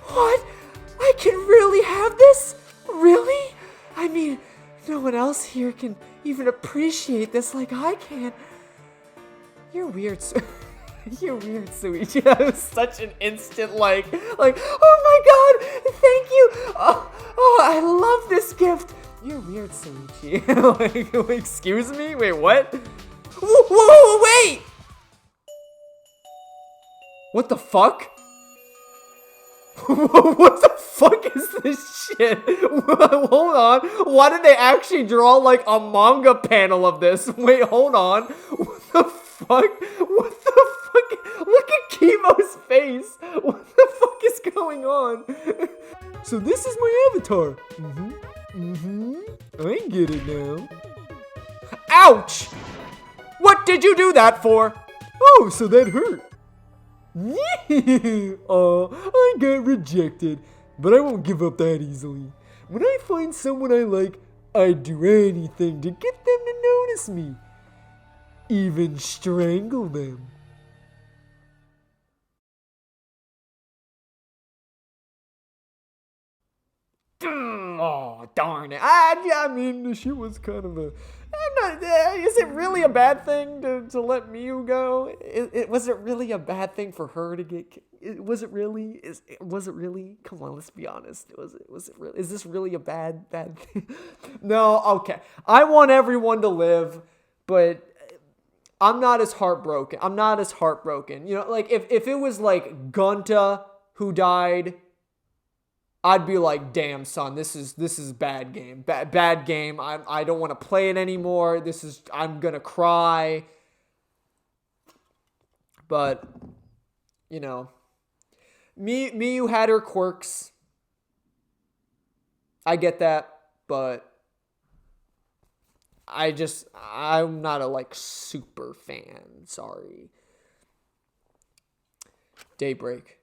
What? I can really have this? Really? I mean, no one else here can even appreciate this like I can. You're weird, You're weird, Suichi. That was such an instant, like, oh my god, thank you. Oh, I love this gift. You're weird, Suichi. Like, excuse me? Wait, what? Whoa, wait! What the fuck? What the fuck is this shit? Hold on. Why did they actually draw like a manga panel of this? Wait, hold on. What the fuck? What the fuck? Look at Kimo's face. What the fuck is going on? So this is my avatar. I get it now. Ouch! What did you do that for? Oh, so that hurt. Oh, I got rejected, but I won't give up that easily. When I find someone I like, I'd do anything to get them to notice me. Even strangle them. Oh, darn it. I mean, she was kind of a... Is it really a bad thing to let Miu go? Was it really a bad thing for her to get... Was it really? Was it really? Come on, let's be honest. Was it really? Is this really a bad thing? No, okay. I want everyone to live, but I'm not as heartbroken. You know, like, if it was, like, Gunta who died... I'd be like, damn, son, this is bad game. Bad game. I don't want to play it anymore. I'm gonna cry. But, you know, Miyu had her quirks. I get that, but I'm not a, like, super fan. Sorry. Daybreak.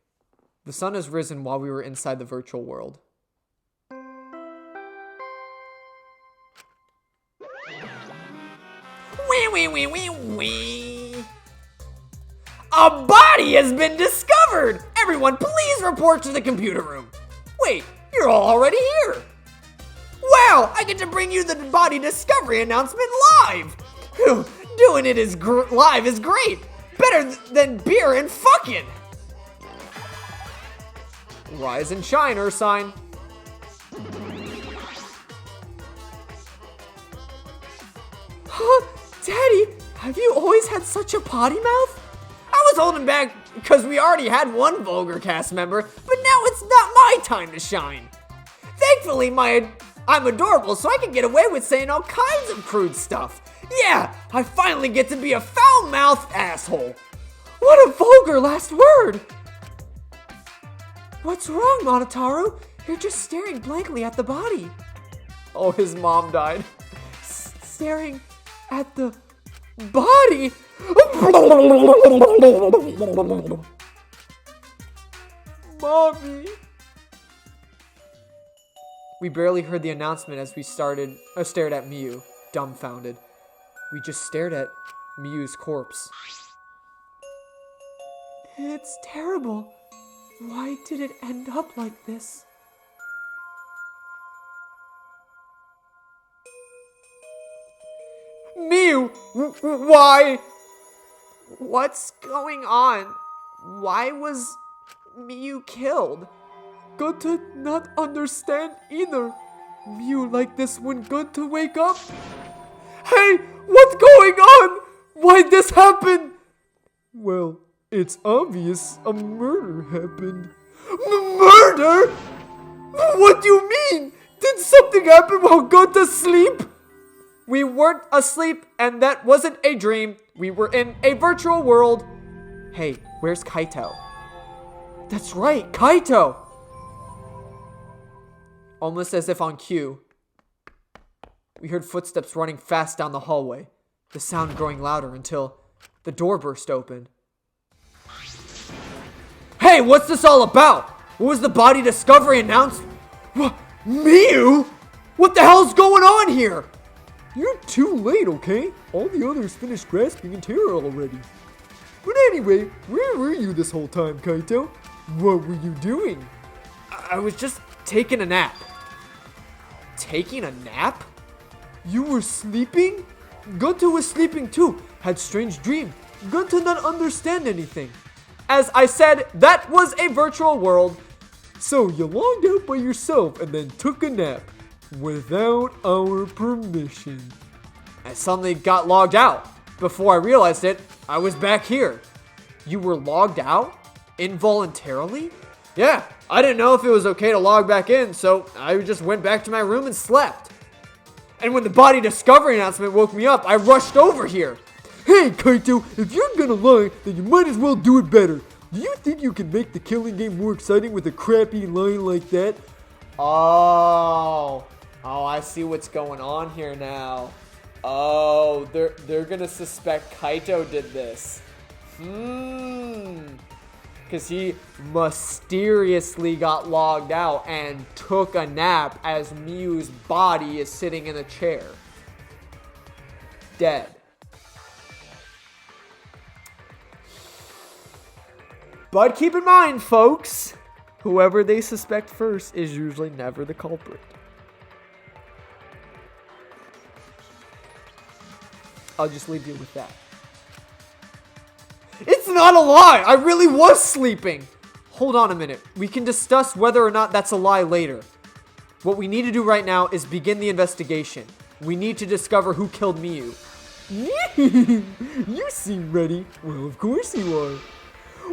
The sun has risen while we were inside the virtual world. Wee. A body has been discovered! Everyone, please report to the computer room. Wait, you're all already here. Wow, I get to bring you the body discovery announcement live. Doing it live is great. Better than beer and fucking. Rise and shine, Ursine. Huh? Daddy, have you always had such a potty mouth? I was holding back because we already had one vulgar cast member, but now it's not my time to shine. Thankfully, I'm adorable, so I can get away with saying all kinds of crude stuff. Yeah, I finally get to be a foul-mouthed asshole. What a vulgar last word. What's wrong, Monotaro? You're just staring blankly at the body. Oh, his mom died. Staring at the body? Mommy. We barely heard the announcement as we stared at Miu, dumbfounded. We just stared at Miu's corpse. It's terrible. Why did it end up like this? Miu! Why? What's going on? Why was Miu killed? Gunta not understand either. Miu like this when Gunta wake up? Hey, what's going on? Why'd this happen? Well, it's obvious a murder happened. Murder? What do you mean? Did something happen while Gunta sleep? We weren't asleep, and that wasn't a dream. We were in a virtual world. Hey, where's Kaito? That's right, Kaito! Almost as if on cue, we heard footsteps running fast down the hallway, the sound growing louder until the door burst open. Hey, what's this all about? What was the body discovery announced? Miu? What the hell's going on here? You're too late, okay? All the others finished grasping in terror already. But anyway, where were you this whole time, Kaito? What were you doing? I was just taking a nap. Taking a nap? You were sleeping? Gunta was sleeping too. Had strange dream. Gunta not understand anything. As I said, that was a virtual world. So you logged out by yourself and then took a nap. Without our permission. I suddenly got logged out. Before I realized it, I was back here. You were logged out? Involuntarily? Yeah, I didn't know if it was okay to log back in, so I just went back to my room and slept. And when the body discovery announcement woke me up, I rushed over here. Hey, Kaito, if you're gonna lie, then you might as well do it better. Do you think you can make the killing game more exciting with a crappy line like that? Oh, I see what's going on here now. Oh, they're gonna suspect Kaito did this. Because he mysteriously got logged out and took a nap as Miyu's body is sitting in a chair. Dead. But keep in mind, folks, whoever they suspect first is usually never the culprit. I'll just leave you with that. It's not a lie! I really was sleeping! Hold on a minute. We can discuss whether or not that's a lie later. What we need to do right now is begin the investigation. We need to discover who killed Miyu. You seem ready. Well, of course you are.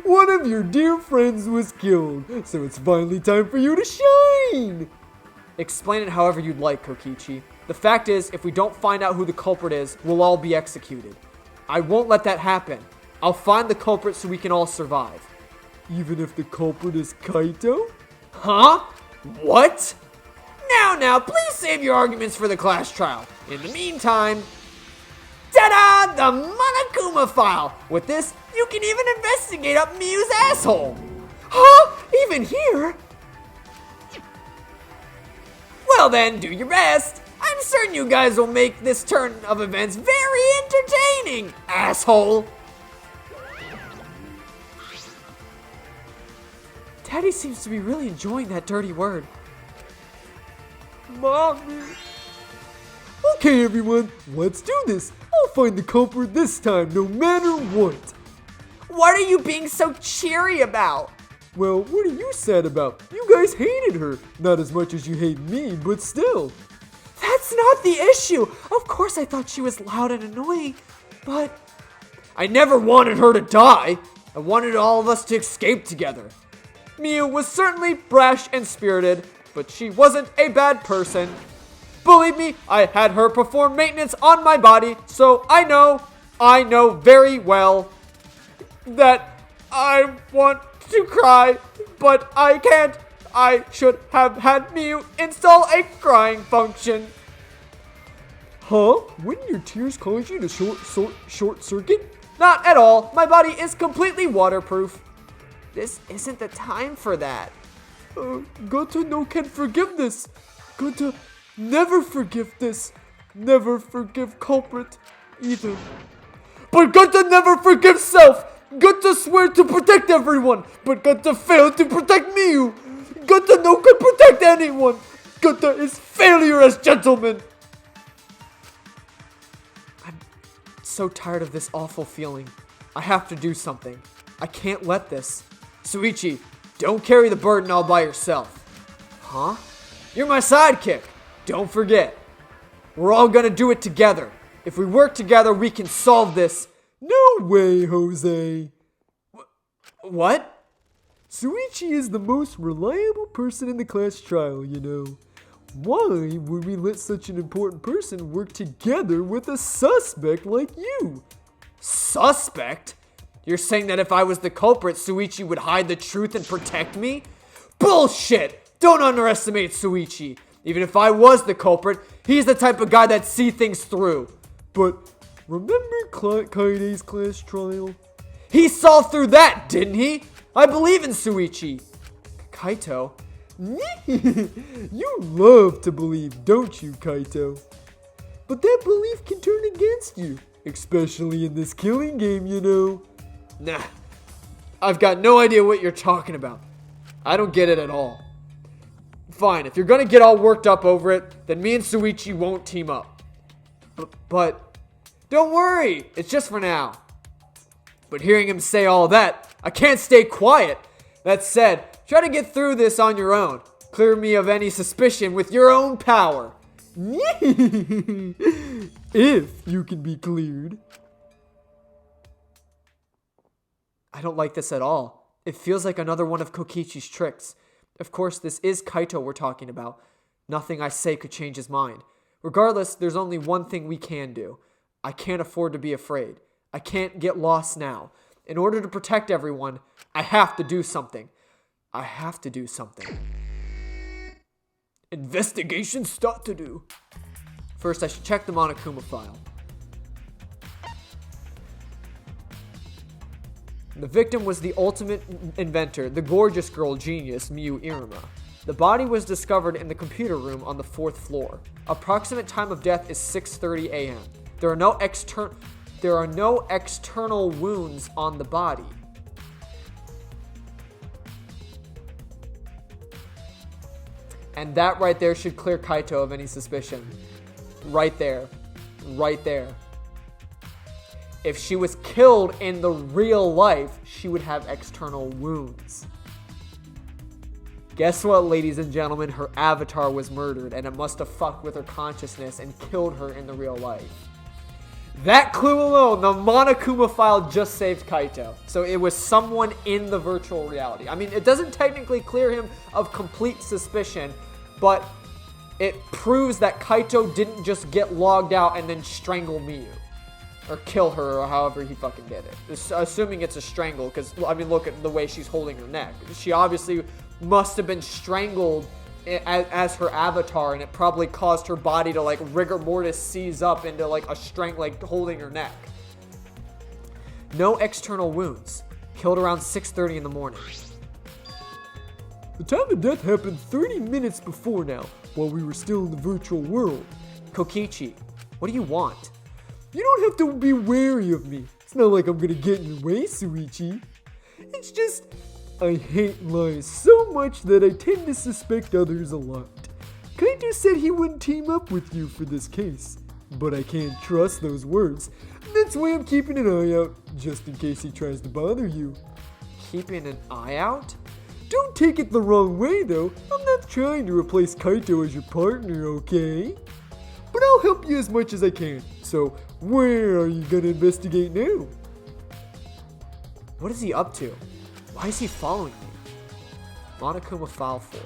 One of your dear friends was killed, so it's finally time for you to shine! Explain it however you'd like, Kokichi. The fact is, if we don't find out who the culprit is, we'll all be executed. I won't let that happen. I'll find the culprit so we can all survive. Even if the culprit is Kaito? Huh? What? Now, please save your arguments for the class trial. In the meantime, ta-da! The Monokuma file! With this, you can even investigate up Miyu's asshole! Huh? Even here? Well then, do your best! I'm certain you guys will make this turn of events very entertaining, asshole! Daddy seems to be really enjoying that dirty word. Mommy! Okay, everyone, let's do this! I'll find the culprit this time, no matter what! What are you being so cheery about? Well, what are you sad about? You guys hated her. Not as much as you hate me, but still. That's not the issue. Of course I thought she was loud and annoying, but I never wanted her to die. I wanted all of us to escape together. Miyu was certainly brash and spirited, but she wasn't a bad person. Believe me, I had her perform maintenance on my body, so I know very well that I want to cry, but I can't. I should have had Miyu install a crying function. Huh? Wouldn't your tears cause you to short circuit? Not at all. My body is completely waterproof. This isn't the time for that. Gunta no can forgive this. Gunta never forgive this. Never forgive culprit either. But Gunta never forgives self. Gunta swear to protect everyone, but Gunta failed to protect Miyu. Gunta no could protect anyone. Gunta is failure as gentleman. I'm so tired of this awful feeling. I have to do something. I can't let this. Suichi, don't carry the burden all by yourself. Huh? You're my sidekick. Don't forget. We're all gonna do it together. If we work together, we can solve this. No way, Jose. What? Suichi is the most reliable person in the class trial, you know. Why would we let such an important person work together with a suspect like you? Suspect? You're saying that if I was the culprit, Suichi would hide the truth and protect me? Bullshit! Don't underestimate Suichi. Even if I was the culprit, he's the type of guy that sees things through. But remember Kaide's class trial? He saw through that, didn't he? I believe in Suichi. Kaito? You love to believe, don't you, Kaito? But that belief can turn against you, especially in this killing game, you know. Nah, I've got no idea what you're talking about. I don't get it at all. Fine, if you're gonna get all worked up over it, then me and Suichi won't team up. But don't worry, it's just for now. But hearing him say all that, I can't stay quiet. That said, try to get through this on your own. Clear me of any suspicion with your own power. If you can be cleared. I don't like this at all. It feels like another one of Kokichi's tricks. Of course, this is Kaito we're talking about. Nothing I say could change his mind. Regardless, there's only one thing we can do. I can't afford to be afraid. I can't get lost now. In order to protect everyone, I have to do something. I have to do something. Investigation start to do. First, I should check the Monokuma file. The victim was the ultimate inventor, the gorgeous girl genius, Miyu Iruma. The body was discovered in the computer room on the 4th floor. Approximate time of death is 6:30 a.m. There are no external wounds on the body. And that right there should clear Kaito of any suspicion. Right there. Right there. If she was killed in the real life, she would have external wounds. Guess what, ladies and gentlemen? Her avatar was murdered, and it must have fucked with her consciousness and killed her in the real life. That clue alone, the Monokuma file just saved Kaito. So it was someone in the virtual reality. I mean, it doesn't technically clear him of complete suspicion, but it proves that Kaito didn't just get logged out and then strangle Miyu. Or kill her, or however he fucking did it. Assuming it's a strangle, because, I mean, look at the way she's holding her neck. She obviously must have been strangled as her avatar, and it probably caused her body to, like, rigor mortis seize up into, like, a strength, like, holding her neck. No external wounds. Killed around 6:30 in the morning. The time of death happened 30 minutes before now, while we were still in the virtual world. Kokichi, what do you want? You don't have to be wary of me. It's not like I'm gonna get in your way, Suichi. It's just, I hate lies so much that I tend to suspect others a lot. Kaito said he wouldn't team up with you for this case, but I can't trust those words. That's why I'm keeping an eye out, just in case he tries to bother you. Keeping an eye out? Don't take it the wrong way, though. I'm not trying to replace Kaito as your partner, okay? But I'll help you as much as I can. So, where are you gonna investigate now? What is he up to? Why is he following me? Monokuma file 4.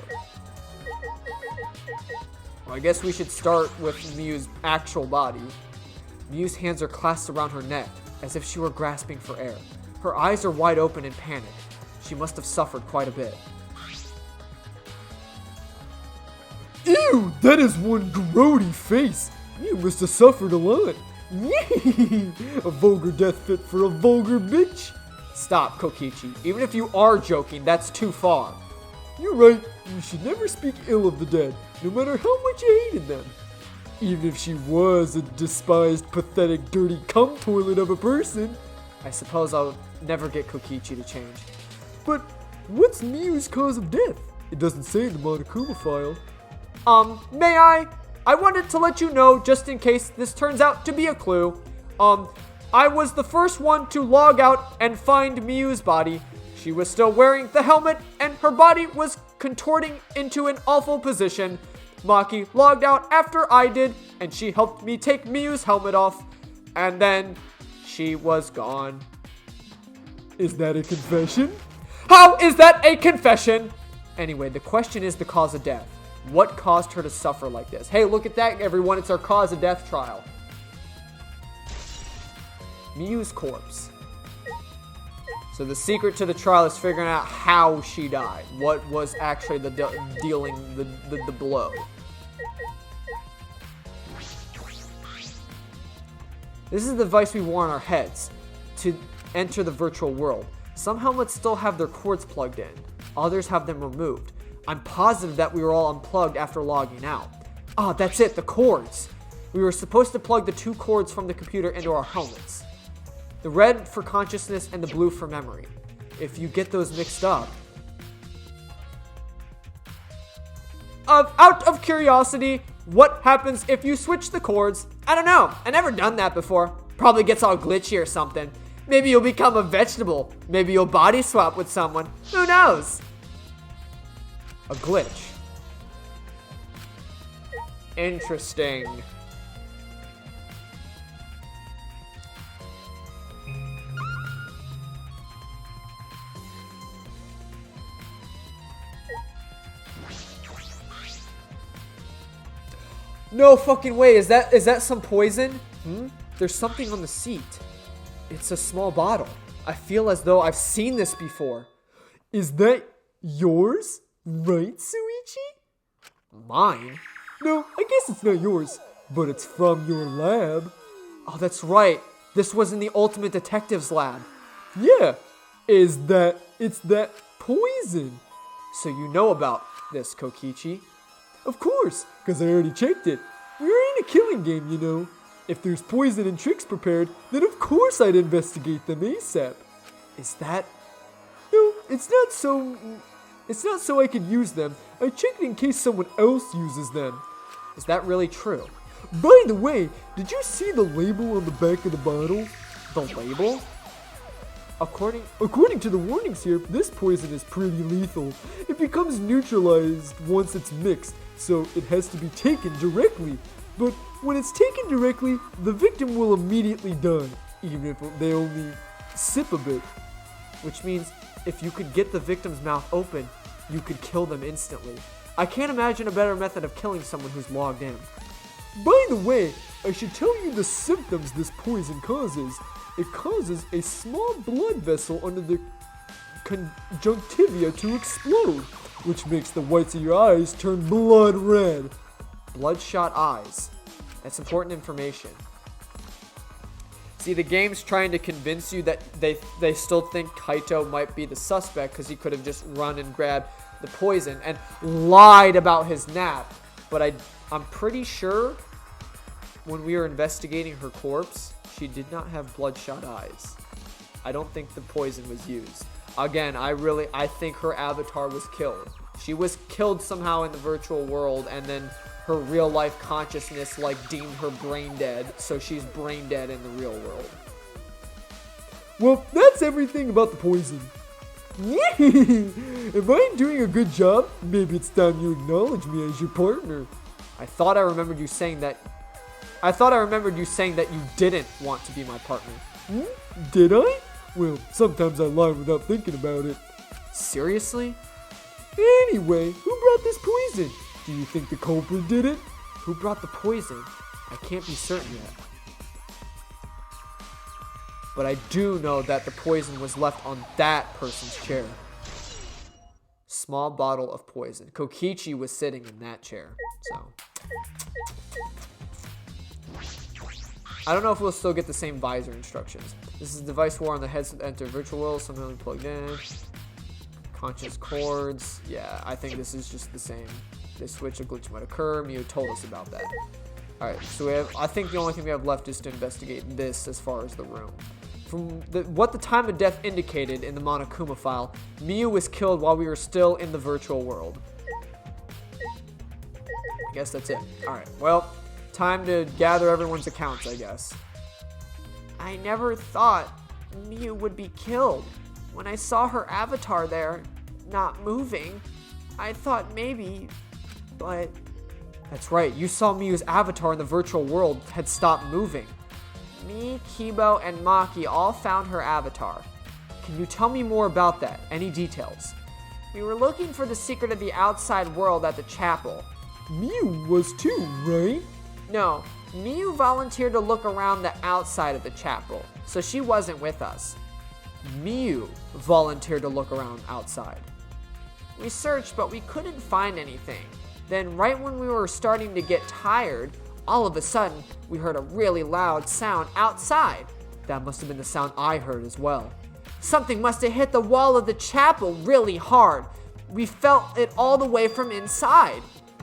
Well, I guess we should start with Miyu's actual body. Miyu's hands are clasped around her neck, as if she were grasping for air. Her eyes are wide open in panic. She must have suffered quite a bit. Ew, that is one grody face. You must have suffered a lot. A vulgar death fit for a vulgar bitch. Stop, Kokichi. Even if you are joking, that's too far. You're right. You should never speak ill of the dead, no matter how much you hated them. Even if she was a despised, pathetic, dirty cum toilet of a person. I suppose I'll never get Kokichi to change. But what's Miyu's cause of death? It doesn't say in the Monokuma file. May I? I wanted to let you know, just in case this turns out to be a clue. I was the first one to log out and find Miyu's body. She was still wearing the helmet, and her body was contorting into an awful position. Maki logged out after I did, and she helped me take Miyu's helmet off, and then she was gone. Is that a confession? How is that a confession? Anyway, the question is the cause of death. What caused her to suffer like this? Hey, look at that, everyone. It's our cause of death trial. Miyu's corpse. So the secret to the trial is figuring out how she died. What was actually dealing the blow. This is the device we wore on our heads to enter the virtual world. Some helmets still have their cords plugged in. Others have them removed. I'm positive that we were all unplugged after logging out. Ah, that's it, the cords. We were supposed to plug the 2 cords from the computer into our helmets. The red for consciousness and the blue for memory. If you get those mixed up... Out of curiosity, what happens if you switch the chords? I don't know. I never done that before. Probably gets all glitchy or something. Maybe you'll become a vegetable. Maybe you'll body swap with someone. Who knows? A glitch. Interesting. No fucking way. Is that some poison? There's something on the seat. It's a small bottle. I feel as though I've seen this before. Is that yours? Right, Suichi? Mine? No, I guess it's not yours, but it's from your lab. Oh, that's right. This was in the Ultimate Detective's lab. Yeah. It's that poison. So you know about this, Kokichi? Of course, because I already checked it. We're in a killing game, you know. If there's poison and tricks prepared, then of course I'd investigate them ASAP. Is that... No, it's not so I could use them. I checked in case someone else uses them. Is that really true? By the way, did you see the label on the back of the bottle? The label? According to the warnings here, this poison is pretty lethal. It becomes neutralized once it's mixed, so it has to be taken directly. But when it's taken directly, the victim will immediately die, even if they only sip a bit. Which means if you could get the victim's mouth open, you could kill them instantly. I can't imagine a better method of killing someone who's logged in. By the way, I should tell you the symptoms this poison causes. It causes a small blood vessel under the conjunctiva to explode, which makes the whites of your eyes turn blood red. Bloodshot eyes. That's important information. See, the game's trying to convince you that they still think Kaito might be the suspect because he could have just run and grabbed the poison and lied about his nap. But I'm pretty sure when we were investigating her corpse, she did not have bloodshot eyes. I don't think the poison was used. Again, I think her avatar was killed. She was killed somehow in the virtual world, and then her real life consciousness deemed her brain dead, so she's brain dead in the real world. Well, that's everything about the poison. Am I doing a good job? Maybe it's time you acknowledge me as your partner. I thought I remembered you saying that you didn't want to be my partner. Did I? Well, sometimes I lie without thinking about it. Seriously? Anyway, who brought this poison? Do you think the culprit did it? Who brought the poison? I can't be certain yet. But I do know that the poison was left on that person's chair. Small bottle of poison. Kokichi was sitting in that chair, so... I don't know if we'll still get the same visor instructions. This is device war on the headset enter virtual world, somehow plugged in. Conscious cords. Yeah, I think this is just the same. They switch, a glitch might occur. Mew told us about that. Alright, so I think the only thing we have left is to investigate this as far as the room. From what the time of death indicated in the Monokuma file, Mew was killed while we were still in the virtual world. I guess that's it. Alright, well, time to gather everyone's accounts, I guess. I never thought Mew would be killed. When I saw her avatar there, not moving, I thought maybe, but... That's right, you saw Mew's avatar in the virtual world had stopped moving. Me, Kibo, and Maki all found her avatar. Can you tell me more about that? Any details? We were looking for the secret of the outside world at the chapel. Mew was too, right? No, Mew volunteered to look around the outside of the chapel, so she wasn't with us. Mew volunteered to look around outside. We searched, but we couldn't find anything. Then, right when we were starting to get tired, all of a sudden, we heard a really loud sound outside. That must have been the sound I heard as well. Something must have hit the wall of the chapel really hard. We felt it all the way from inside.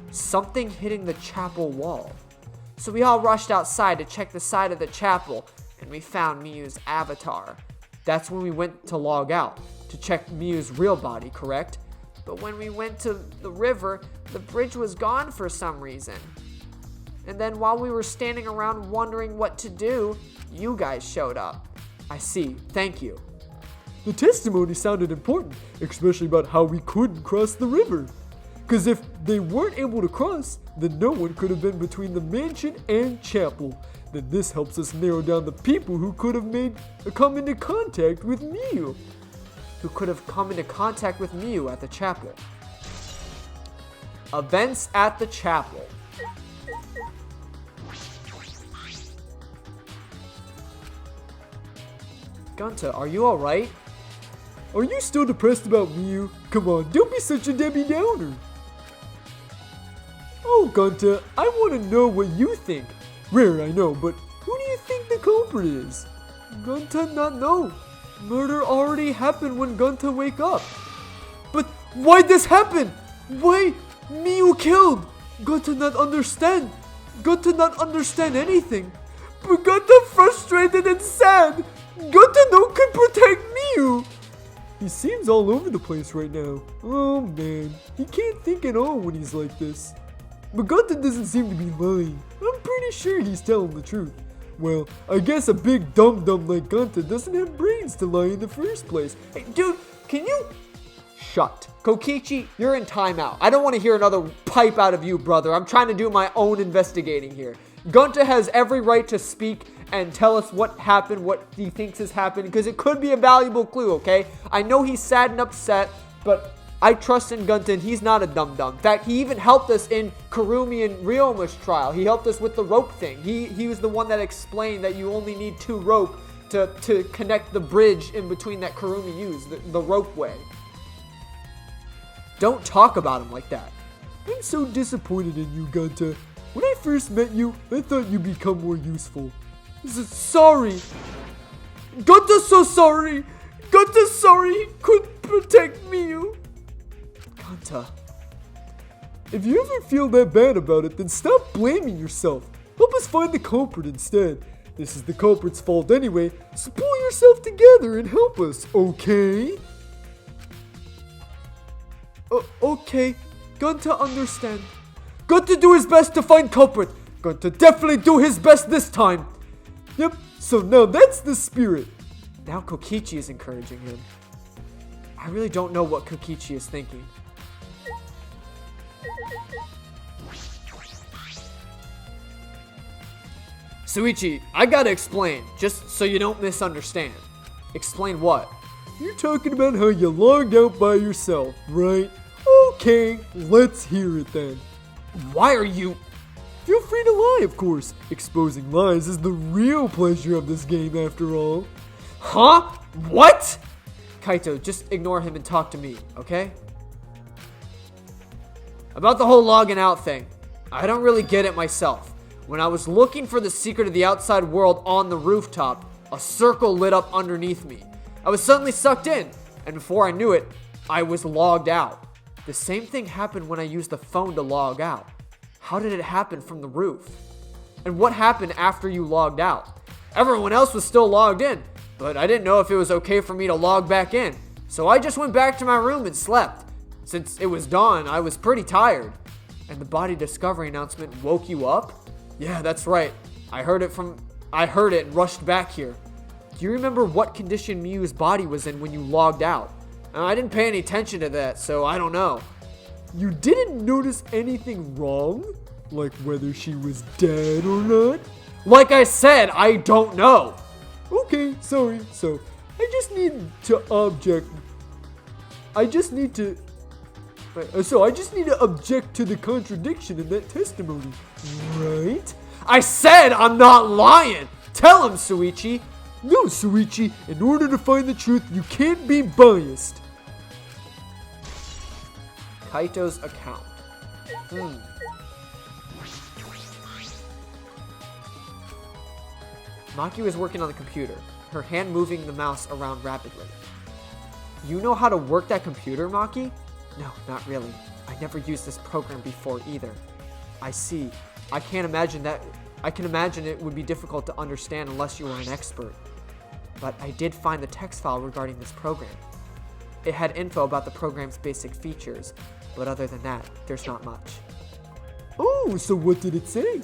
Something hitting the chapel wall. So we all rushed outside to check the side of the chapel, and we found Mew's avatar. That's when we went to log out, to check Mew's real body, correct? But when we went to the river, the bridge was gone for some reason. And then while we were standing around wondering what to do, you guys showed up. I see. Thank you. The testimony sounded important, especially about how we couldn't cross the river. Because if they weren't able to cross, then no one could have been between the mansion and chapel. Then this helps us narrow down the people who could have come into contact with Miu. Who could have come into contact with Miu at the chapel. Events at the chapel. Gunta, are you alright? Are you still depressed about Miu? Come on, don't be such a Debbie Downer. Oh, Gunta, I want to know what you think. Rare, I know, but who do you think the culprit is? Gunta not know. Murder already happened when Gunta wake up. But why'd this happen? Why Miu killed? Gunta not understand. Gunta not understand anything. But Gunta frustrated and sad. Gunta no could protect Miu. He seems all over the place right now. Oh man, he can't think at all when he's like this. But Gunta doesn't seem to be lying. I'm pretty sure he's telling the truth. Well, I guess a big dum-dum like Gunta doesn't have brains to lie in the first place. Hey, dude, can you... Shut. Kokichi, you're in timeout. I don't want to hear another pipe out of you, brother. I'm trying to do my own investigating here. Gunta has every right to speak and tell us what happened, what he thinks has happened, because it could be a valuable clue, okay? I know he's sad and upset, but I trust in Gunta, and he's not a dum-dum. In fact, he even helped us in Kurumi and Ryomu's trial. He helped us with the rope thing. He was the one that explained that you only need 2 rope to connect the bridge in between that Kurumi used, the rope way. Don't talk about him like that. I'm so disappointed in you, Gunta. When I first met you, I thought you'd become more useful. Sorry. Gunta's so sorry. Gunta's sorry he couldn't protect Miu. Gunta. If you ever feel that bad about it, then stop blaming yourself. Help us find the culprit instead. This is the culprit's fault anyway, so pull yourself together and help us, okay? Okay. Gunta understand. Gunta do his best to find culprit. Gunta definitely do his best this time. Yep, so now that's the spirit. Now Kokichi is encouraging him. I really don't know what Kokichi is thinking. Suichi, I gotta explain, just so you don't misunderstand. Explain what? You're talking about how you logged out by yourself, right? Okay, let's hear it then. Why are you... Feel free to lie, of course. Exposing lies is the real pleasure of this game, after all. Huh? What? Kaito, just ignore him and talk to me, okay? About the whole logging out thing. I don't really get it myself. When I was looking for the secret of the outside world on the rooftop, a circle lit up underneath me. I was suddenly sucked in, and before I knew it, I was logged out. The same thing happened when I used the phone to log out. How did it happen from the roof? And what happened after you logged out? Everyone else was still logged in, but I didn't know if it was okay for me to log back in. So I just went back to my room and slept. Since it was dawn, I was pretty tired. And the body discovery announcement woke you up? Yeah, that's right. I heard it and rushed back here. Do you remember what condition Miu's body was in when you logged out? I didn't pay any attention to that, so I don't know. You didn't notice anything wrong? Like whether she was dead or not? Like I said, I don't know. Okay, sorry. So, I just need to object to the contradiction in that testimony, right? I said I'm not lying! Tell him, Suichi! No, Suichi, in order to find the truth, you can't be biased. Kaito's account. Maki was working on the computer, her hand moving the mouse around rapidly. You know how to work that computer, Maki? No, not really. I never used this program before either. I see. I can imagine it would be difficult to understand unless you were an expert. But I did find the text file regarding this program. It had info about the program's basic features, but other than that, there's not much. Oh, so what did it say?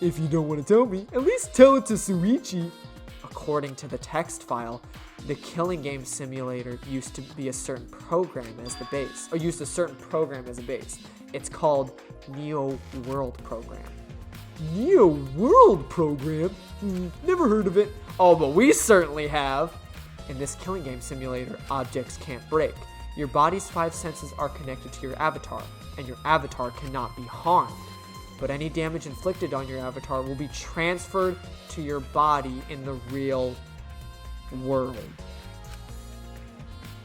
If you don't want to tell me, at least tell it to Suichi. According to the text file, the killing game simulator used to be a certain program as the base, or used a certain program as a base. It's called Neo World Program. Neo World Program? Never heard of it. Oh, but we certainly have. In this killing game simulator, objects can't break. Your body's 5 senses are connected to your avatar, and your avatar cannot be harmed. But any damage inflicted on your avatar will be transferred to your body in the real world.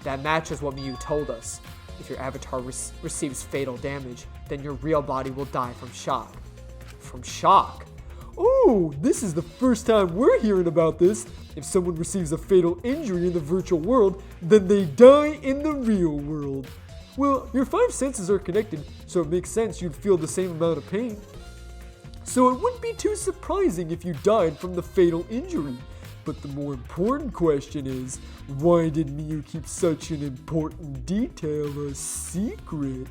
That matches what Miyu told us. If your avatar receives fatal damage, then your real body will die from shock. From shock? Oh, this is the first time we're hearing about this. If someone receives a fatal injury in the virtual world, then they die in the real world. Well, your 5 senses are connected, so it makes sense you'd feel the same amount of pain. So it wouldn't be too surprising if you died from the fatal injury. But the more important question is, why did Miyu keep such an important detail a secret?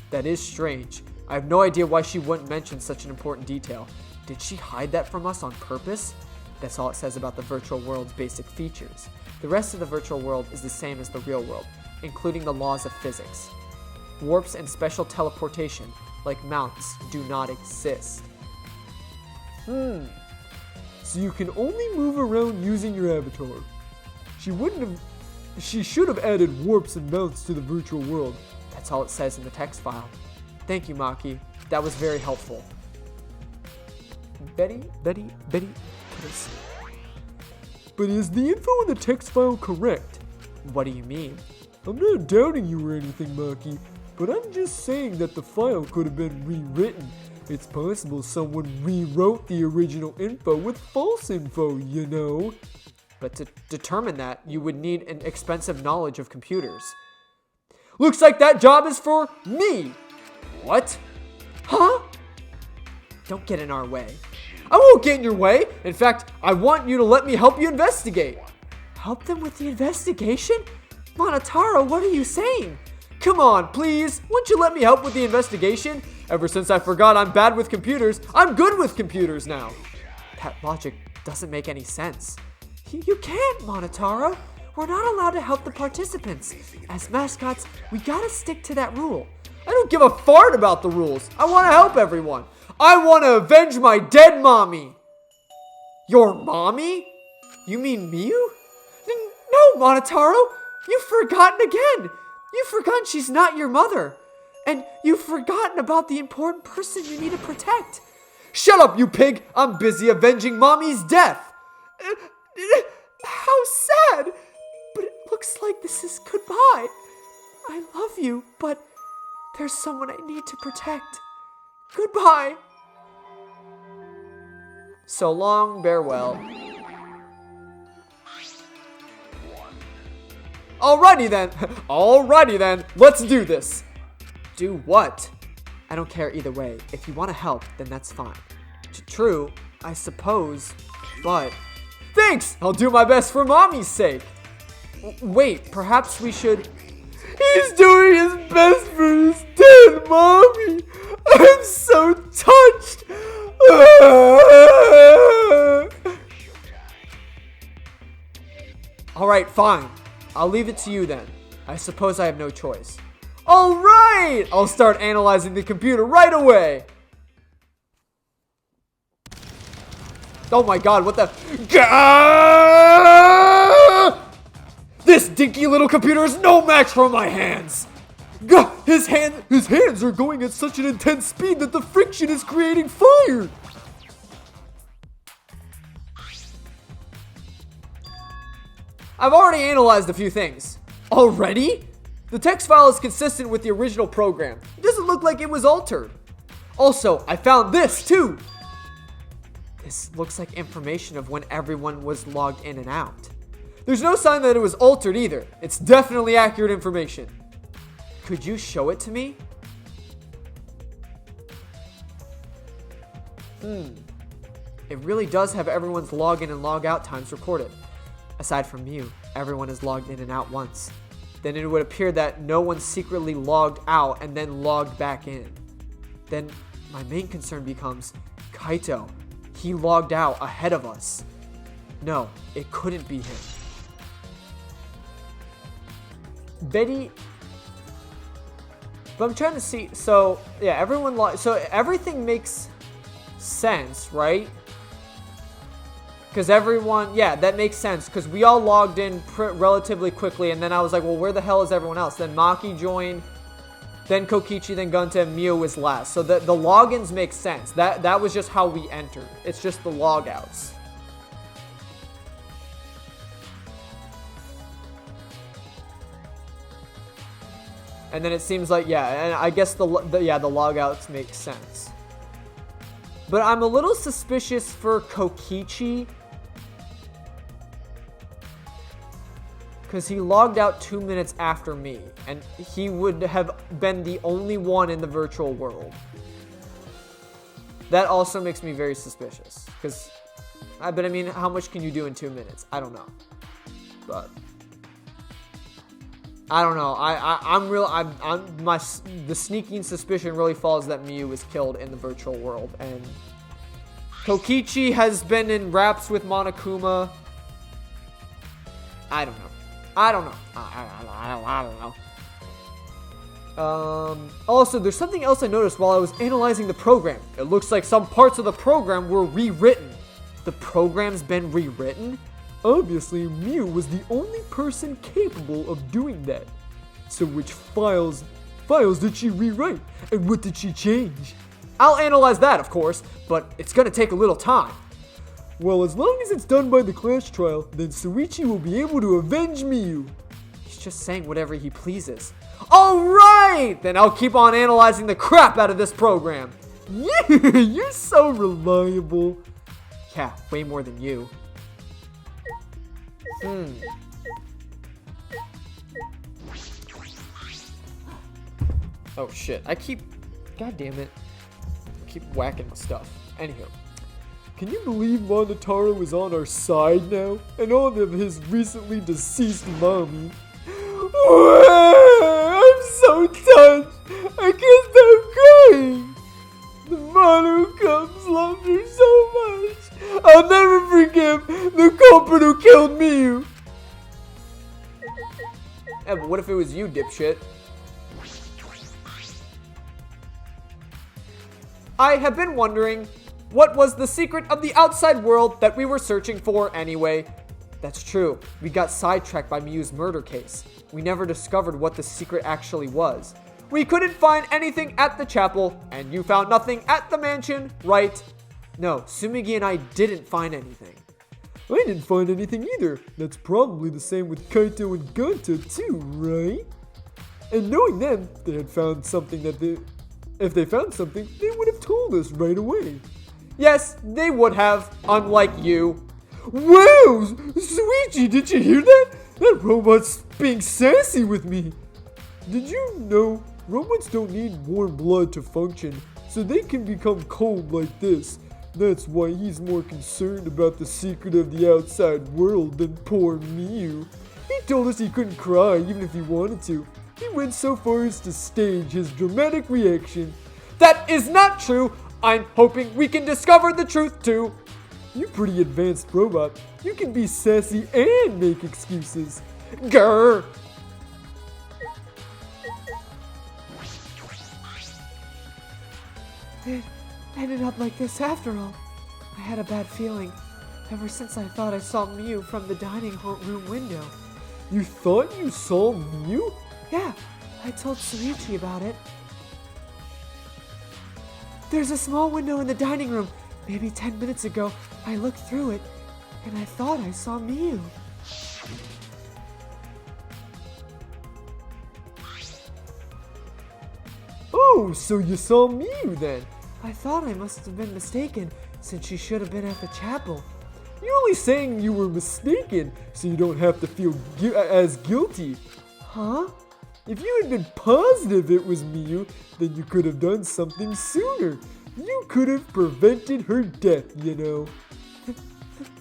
That is strange. I have no idea why she wouldn't mention such an important detail. Did she hide that from us on purpose? That's all it says about the virtual world's basic features. The rest of the virtual world is the same as the real world, including the laws of physics. Warps and special teleportation, like mounts, do not exist. So you can only move around using your avatar. She should have added warps and mounts to the virtual world. That's all it says in the text file. Thank you, Maki. That was very helpful. Betty, please. But is the info in the text file correct? What do you mean? I'm not doubting you or anything, Maki, but I'm just saying that the file could have been rewritten. It's possible someone rewrote the original info with false info, you know. But to determine that, you would need an expensive knowledge of computers. Looks like that job is for me! What? Huh? Don't get in our way. I won't get in your way. In fact, I want you to let me help you investigate. Help them with the investigation? Monotaro, what are you saying? Come on, please. Won't you let me help with the investigation? Ever since I forgot I'm bad with computers, I'm good with computers now. That logic doesn't make any sense. You can't, Monotaro. We're not allowed to help the participants. As mascots, we gotta stick to that rule. I don't give a fart about the rules. I want to help everyone. I want to avenge my dead mommy. Your mommy? You mean Miyu? No, Monotaro. You've forgotten again. You've forgotten she's not your mother. And you've forgotten about the important person you need to protect. Shut up, you pig. I'm busy avenging mommy's death. How sad. But it looks like this is goodbye. I love you, but there's someone I need to protect. Goodbye. So long, farewell. Alrighty then. Let's do this. Do what? I don't care either way. If you want to help, then that's fine. True, I suppose, but... Thanks! I'll do my best for Mommy's sake. Wait, perhaps we should... He's doing his best for his dead mommy! I'm so touched! Alright, fine. I'll leave it to you then. I suppose I have no choice. Alright! I'll start analyzing the computer right away! Oh my god, what the... Gah! This dinky little computer is no match for my hands! Gah! His hands are going at such an intense speed that the friction is creating fire! I've already analyzed a few things. Already? The text file is consistent with the original program. It doesn't look like it was altered. Also, I found this too! This looks like information of when everyone was logged in and out. There's no sign that it was altered either. It's definitely accurate information. Could you show it to me? It really does have everyone's login and log out times recorded. Aside from you, everyone is logged in and out once. Then it would appear that no one secretly logged out and then logged back in. Then my main concern becomes Kaito. He logged out ahead of us. No, it couldn't be him. Betty... But I'm trying to see... So, yeah, so everything makes sense, right? Because everyone... Yeah, that makes sense. Because we all logged in relatively quickly. And then I was like, well, where the hell is everyone else? Then Maki joined. Then Kokichi, then Gunta, and Miu was last. So the logins make sense. That was just how we entered. It's just the logouts. And then it seems like, yeah, and I guess the logouts make sense. But I'm a little suspicious for Kokichi. Because he logged out 2 minutes after me. And he would have been the only one in the virtual world. That also makes me very suspicious. Because, but I mean, how much can you do in 2 minutes? I don't know. But... I don't know. The sneaking suspicion really falls that Miu was killed in the virtual world, and Kokichi has been in raps with Monokuma. I don't know. I don't know. Also, there's something else I noticed while I was analyzing the program. It looks like some parts of the program were rewritten. The program's been rewritten? Obviously, Miu was the only person capable of doing that. So which files did she rewrite? And what did she change? I'll analyze that, of course, but it's gonna take a little time. Well, as long as it's done by the Clash trial, then Suichi will be able to avenge Miu. He's just saying whatever he pleases. Alright! Then I'll keep on analyzing the crap out of this program. Yeah, you're so reliable. Yeah, way more than you. Oh shit, god damn it. I keep whacking my stuff. Anywho. Can you believe Monotaro is on our side now? And all of his recently deceased mommy. I'm so touched. I can't stop crying. The Mono Cubs loved her so much. I'll never forgive the culprit who killed Miu. Yeah, but what if it was you, dipshit? I have been wondering, what was the secret of the outside world that we were searching for anyway? That's true. We got sidetracked by Miu's murder case. We never discovered what the secret actually was. We couldn't find anything at the chapel, and you found nothing at the mansion, right? No, Sumigi and I didn't find anything. I didn't find anything either. That's probably the same with Kaito and Gunta too, right? And knowing them, they had found something if they found something, they would have told us right away. Yes, they would have, unlike you. Wow! Suichi, did you hear that? That robot's being sassy with me. Did you know robots don't need warm blood to function, so they can become cold like this? That's why he's more concerned about the secret of the outside world than poor Miu. He told us he couldn't cry even if he wanted to. He went so far as to stage his dramatic reaction. That is not true. I'm hoping we can discover the truth too. You pretty advanced robot. You can be sassy and make excuses. Grr. It ended up like this after all. I had a bad feeling ever since I thought I saw Miu from the dining room window. You thought you saw Miu? Yeah, I told Suichi about it. There's a small window in the dining room. Maybe 10 minutes ago, I looked through it, and I thought I saw Miu. Oh, so you saw Miu then? I thought I must have been mistaken, since she should have been at the chapel. You're only saying you were mistaken, so you don't have to feel as guilty. Huh? If you had been positive it was Miu, then you could have done something sooner. You could have prevented her death, you know.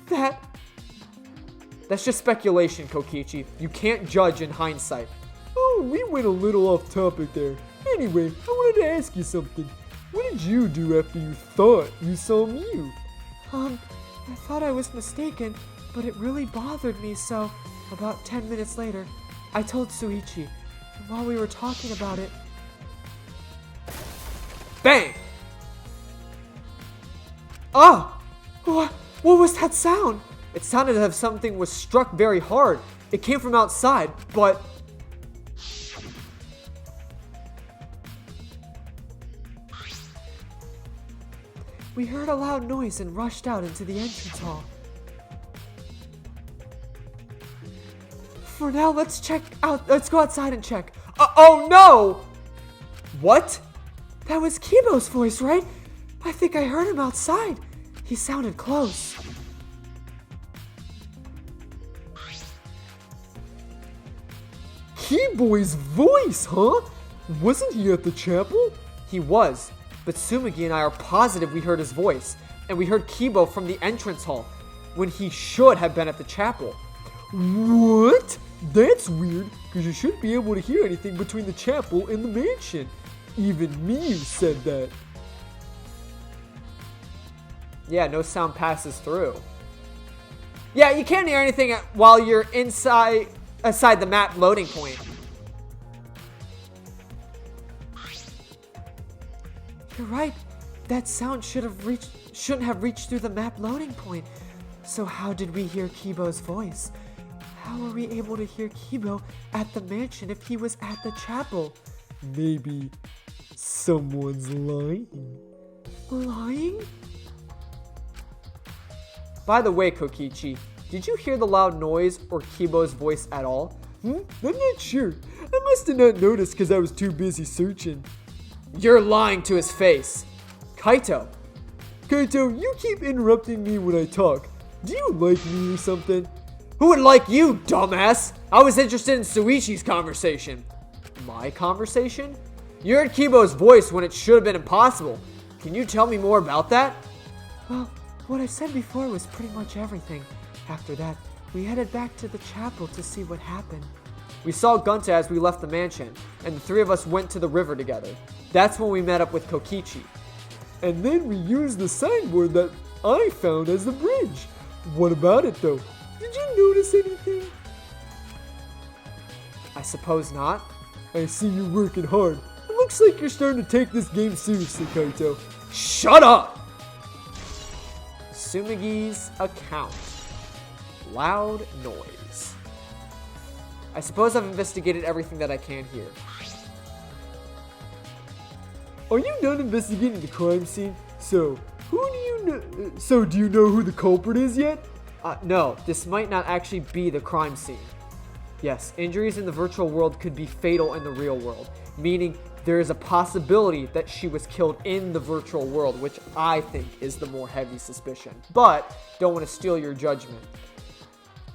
That... That's just speculation, Kokichi. You can't judge in hindsight. Oh, we went a little off topic there. Anyway, I wanted to ask you something. What did you do after you thought you saw Mew? I thought I was mistaken, but it really bothered me, so about 10 minutes later, I told Suichi, and while we were talking about it... Bang! Oh! What was that sound? It sounded as if something was struck very hard. It came from outside, but... We heard a loud noise and rushed out into the entrance hall. For now, let's go outside and check. Oh no! What? That was Kibo's voice, right? I think I heard him outside. He sounded close. Kibo's voice, huh? Wasn't he at the chapel? He was, but Sumagi and I are positive we heard his voice, and we heard Kibo from the entrance hall, when he should have been at the chapel. What? That's weird, because you shouldn't be able to hear anything between the chapel and the mansion. Even Miyu said that. Yeah, no sound passes through. Yeah, you can't hear anything while you're inside the map loading point. You're right. That sound shouldn't have reached through the map loading point. So how did we hear Kibo's voice? How were we able to hear Kibo at the mansion if he was at the chapel? Maybe someone's lying. Lying? By the way, Kokichi, did you hear the loud noise or Kibo's voice at all? I'm not sure. I must have not noticed because I was too busy searching. You're lying to his face. Kaito, you keep interrupting me when I talk. Do you like me or something? Who would like you, dumbass? I was interested in Suichi's conversation. My conversation? You heard Kibo's voice when it should have been impossible. Can you tell me more about that? Well, what I said before was pretty much everything. After that, we headed back to the chapel to see what happened. We saw Gunta as we left the mansion, and the three of us went to the river together. That's when we met up with Kokichi. And then we used the signboard that I found as the bridge. What about it though? Did you notice anything? I suppose not. I see you working hard. It looks like you're starting to take this game seriously, Kaito. Shut up! Sumagi's account. Loud noise. I suppose I've investigated everything that I can here. Are you done investigating the crime scene? So, do you know who the culprit is yet? No, this might not actually be the crime scene. Yes, injuries in the virtual world could be fatal in the real world, meaning there is a possibility that she was killed in the virtual world, which I think is the more heavy suspicion. But, don't want to steal your judgment.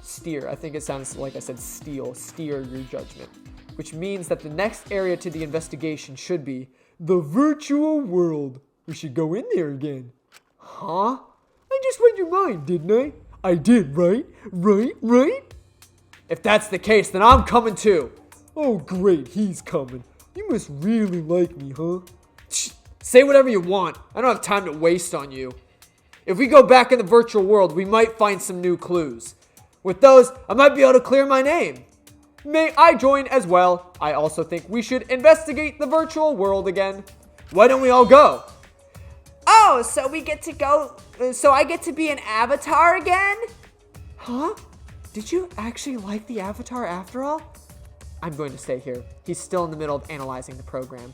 Steer, I think it sounds like I said steer your judgment. Which means that the next area to the investigation should be the virtual world. We should go in there again. Huh? I just read your mind, didn't I? I did, right? Right? If that's the case, then I'm coming too. Oh, great, he's coming. You must really like me, huh? Say whatever you want. I don't have time to waste on you. If we go back in the virtual world, we might find some new clues. With those, I might be able to clear my name. May I join as well? I also think we should investigate the virtual world again. Why don't we all go? Oh, so we get to go... So I get to be an avatar again? Huh? Did you actually like the avatar after all? I'm going to stay here. He's still in the middle of analyzing the program.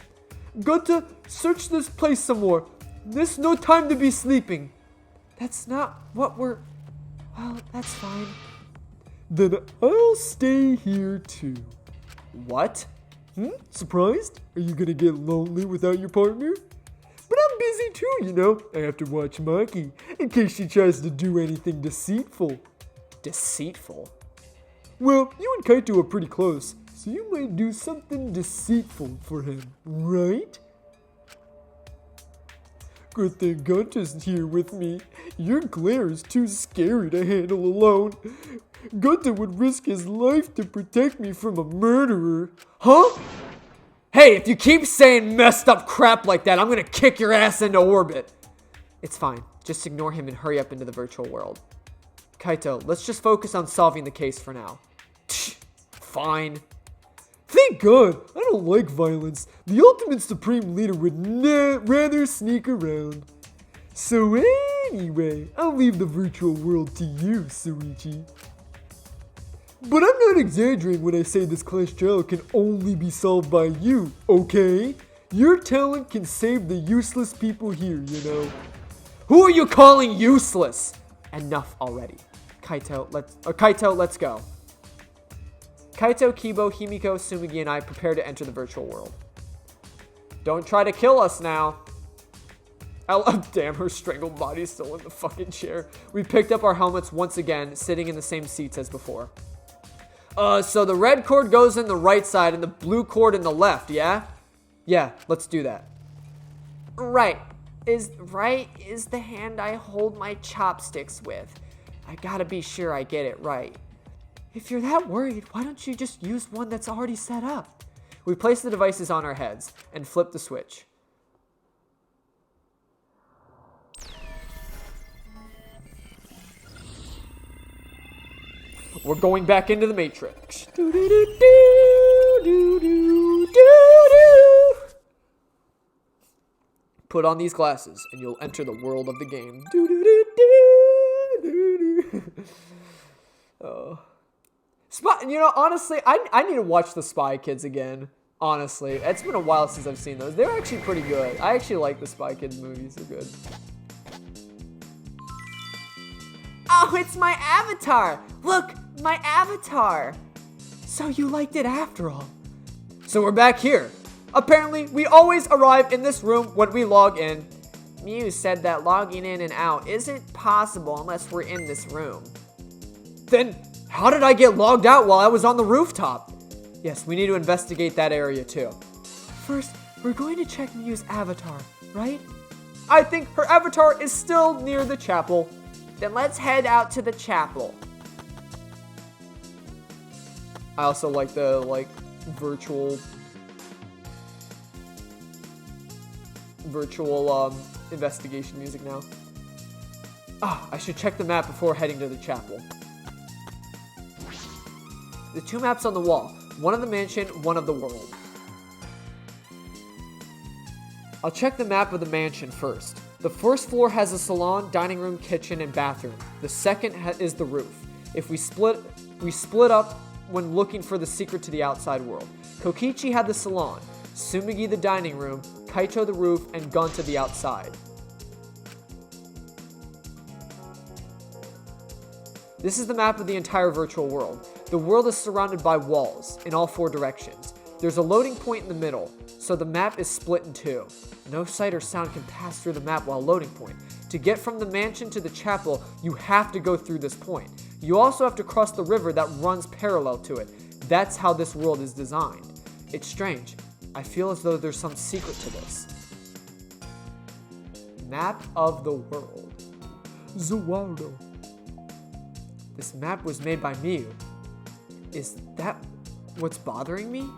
Got to search this place some more. There's no time to be sleeping. That's not what we're... Well, that's fine. Then I'll stay here too. What? Surprised? Are you gonna get lonely without your partner? But I'm busy too, you know. I have to watch Maki in case she tries to do anything deceitful. Deceitful? Well, you and Kaito are pretty close, so you might do something deceitful for him, right? Good thing Gunta's here with me. Your glare is too scary to handle alone. Gunta would risk his life to protect me from a murderer. Huh? Hey, if you keep saying messed up crap like that, I'm gonna kick your ass into orbit. It's fine. Just ignore him and hurry up into the virtual world. Kaito, let's just focus on solving the case for now. Fine. Thank God, I don't like violence. The ultimate supreme leader would rather sneak around. So anyway, I'll leave the virtual world to you, Suichi. But I'm not exaggerating when I say this class trial can only be solved by you, okay? Your talent can save the useless people here, you know. Who are you calling useless? Enough already. Kaito, let's go. Kaito, Kibo, Himiko, Tsumugi, and I prepare to enter the virtual world. Don't try to kill us now. Damn, her strangled body's still in the fucking chair. We picked up our helmets once again, sitting in the same seats as before. So the red cord goes in the right side and the blue cord in the left, yeah? Yeah, let's do that. Right is the hand I hold my chopsticks with. I gotta be sure I get it right. If you're that worried, why don't you just use one that's already set up? We place the devices on our heads and flip the switch. We're going back into the Matrix. Put on these glasses and you'll enter the world of the game. Oh. You know, honestly, I need to watch the Spy Kids again. Honestly, it's been a while since I've seen those. They're actually pretty good. I actually like the Spy Kids movies. They're good. Oh, it's my avatar. Look, my avatar. So you liked it after all. So we're back here. Apparently, we always arrive in this room when we log in. Mew said that logging in and out isn't possible unless we're in this room. Then, how did I get logged out while I was on the rooftop? Yes, we need to investigate that area too. First, we're going to check Mew's avatar, right? I think her avatar is still near the chapel. Then let's head out to the chapel. I also like the virtual investigation music now. I should check the map before heading to the chapel. The two maps on the wall, one of the mansion, one of the world. I'll check the map of the mansion first. The first floor has a salon, dining room, kitchen, and bathroom. The second is the roof. If we split up when looking for the secret to the outside world. Kokichi had the salon, Tsumugi the dining room, Kaito the roof, and Gunta the outside. This is the map of the entire virtual world. The world is surrounded by walls in all four directions. There's a loading point in the middle, so the map is split in two. No sight or sound can pass through the map while loading point. To get from the mansion to the chapel, you have to go through this point. You also have to cross the river that runs parallel to it. That's how this world is designed. It's strange. I feel as though there's some secret to this. Map of the world. Zuardo. This map was made by Mew. Is that what's bothering me?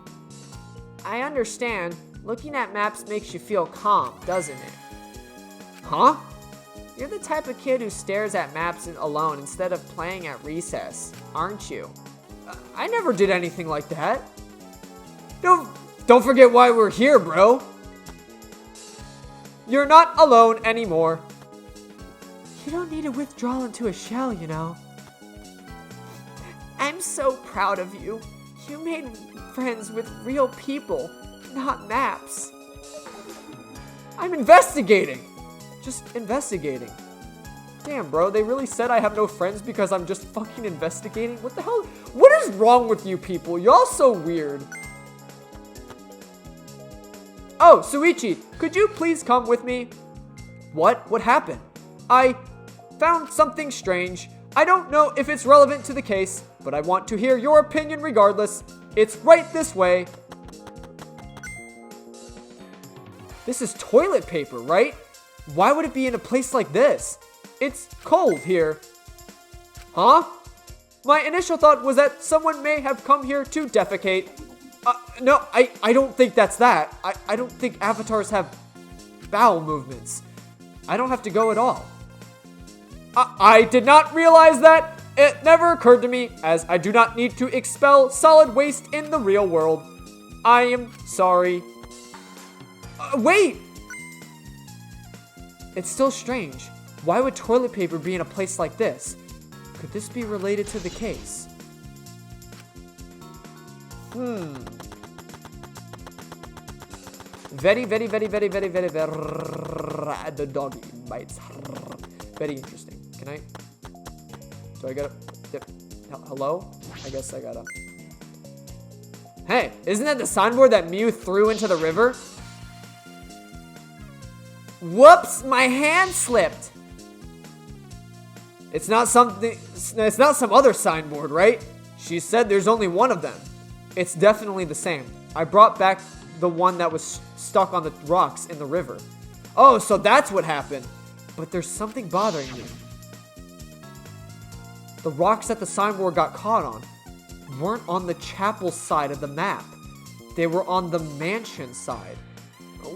I understand. Looking at maps makes you feel calm, doesn't it? Huh? You're the type of kid who stares at maps alone instead of playing at recess, aren't you? I never did anything like that. Don't forget why we're here, bro. You're not alone anymore. You don't need to withdraw into a shell, you know. I'm so proud of you. You made friends with real people, not maps. I'm investigating. Just investigating. Damn, bro, they really said I have no friends because I'm just fucking investigating? What the hell? What is wrong with you people? Y'all so weird. Oh, Suichi, could you please come with me? What? What happened? I found something strange. I don't know if it's relevant to the case, but I want to hear your opinion regardless. It's right this way. This is toilet paper, right? Why would it be in a place like this? It's cold here. Huh? My initial thought was that someone may have come here to defecate. No, I don't think that's that. I don't think avatars have bowel movements. I don't have to go at all. I did not realize that. It never occurred to me, as I do not need to expel solid waste in the real world. I am sorry. Wait! It's still strange. Why would toilet paper be in a place like this? Could this be related to the case? Very, very, very, very, very, very, very, the doggy bites. Very interesting. Can I? Do I gotta? Yep. Hello? I guess I gotta. Hey, isn't that the signboard that Mew threw into the river? Whoops! My hand slipped. It's not something. It's not some other signboard, right? She said there's only one of them. It's definitely the same. I brought back the one that was stuck on the rocks in the river. Oh, so that's what happened. But there's something bothering me. The rocks that the signboard got caught on weren't on the chapel side of the map. They were on the mansion side.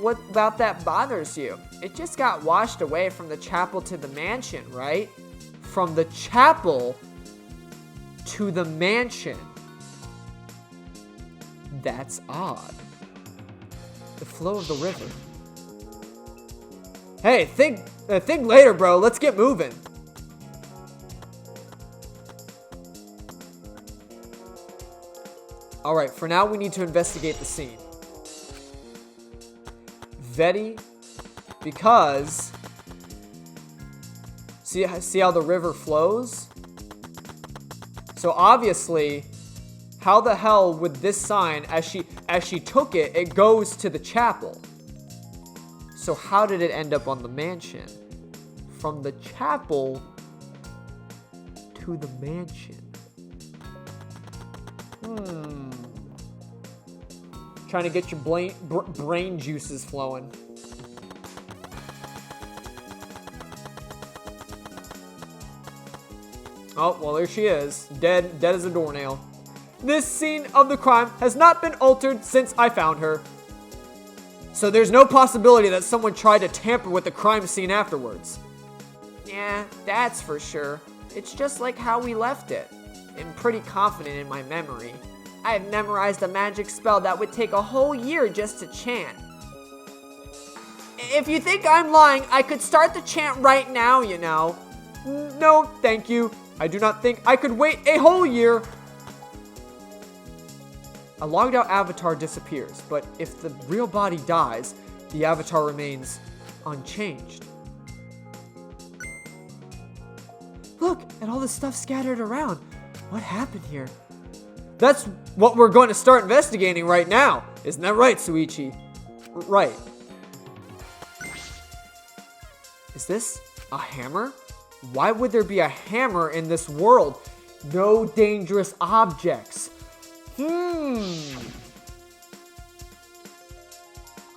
What about that bothers you? It just got washed away from the chapel to the mansion, right? From the chapel to the mansion. That's odd. The flow of the river. Hey, think later, bro. Let's get moving. All right, for now we need to investigate the scene. Very, because see how the river flows? So obviously, how the hell would this sign, as she took it, it goes to the chapel. So how did it end up on the mansion? From the chapel to the mansion. Trying to get your brain juices flowing. Oh, well, there she is. Dead as a doornail. This scene of the crime has not been altered since I found her. So there's no possibility that someone tried to tamper with the crime scene afterwards. Yeah, that's for sure. It's just like how we left it. I'm pretty confident in my memory. I've memorized a magic spell that would take a whole year just to chant. If you think I'm lying, I could start the chant right now, you know. No, thank you. I do not think I could wait a whole year. A logged out avatar disappears, but if the real body dies, the avatar remains unchanged. Look at all the stuff scattered around. What happened here? That's what we're going to start investigating right now. Isn't that right, Suichi? Right. Is this a hammer? Why would there be a hammer in this world? No dangerous objects.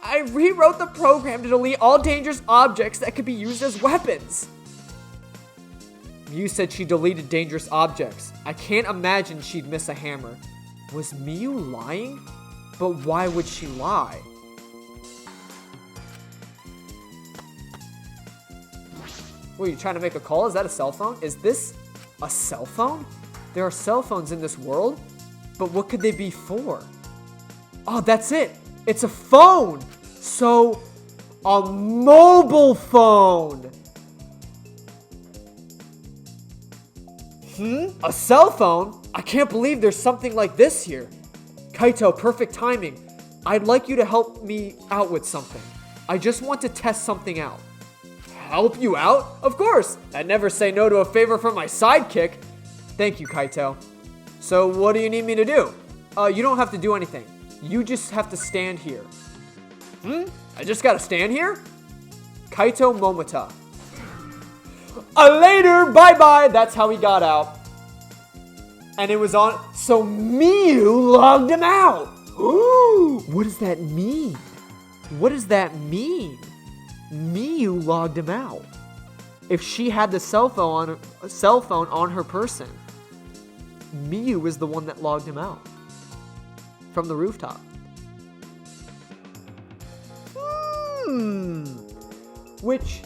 I rewrote the program to delete all dangerous objects that could be used as weapons. Miu said she deleted dangerous objects. I can't imagine she'd miss a hammer. Was Miu lying? But why would she lie? Were you trying to make a call? Is that a cell phone? Is this a cell phone? There are cell phones in this world, but what could they be for? Oh, that's it. It's a phone. So, a mobile phone. A cell phone? I can't believe there's something like this here. Kaito, perfect timing. I'd like you to help me out with something. I just want to test something out. Help you out? Of course. I'd never say no to a favor from my sidekick. Thank you, Kaito. So what do you need me to do? You don't have to do anything. You just have to stand here. I just gotta stand here? Kaito Momota. Later, bye-bye. That's how he got out. And it was on, so Miu logged him out. Ooh, what does that mean? What does that mean? Miyu logged him out. If she had the cell phone on her person, Miyu was the one that logged him out from the rooftop. Which,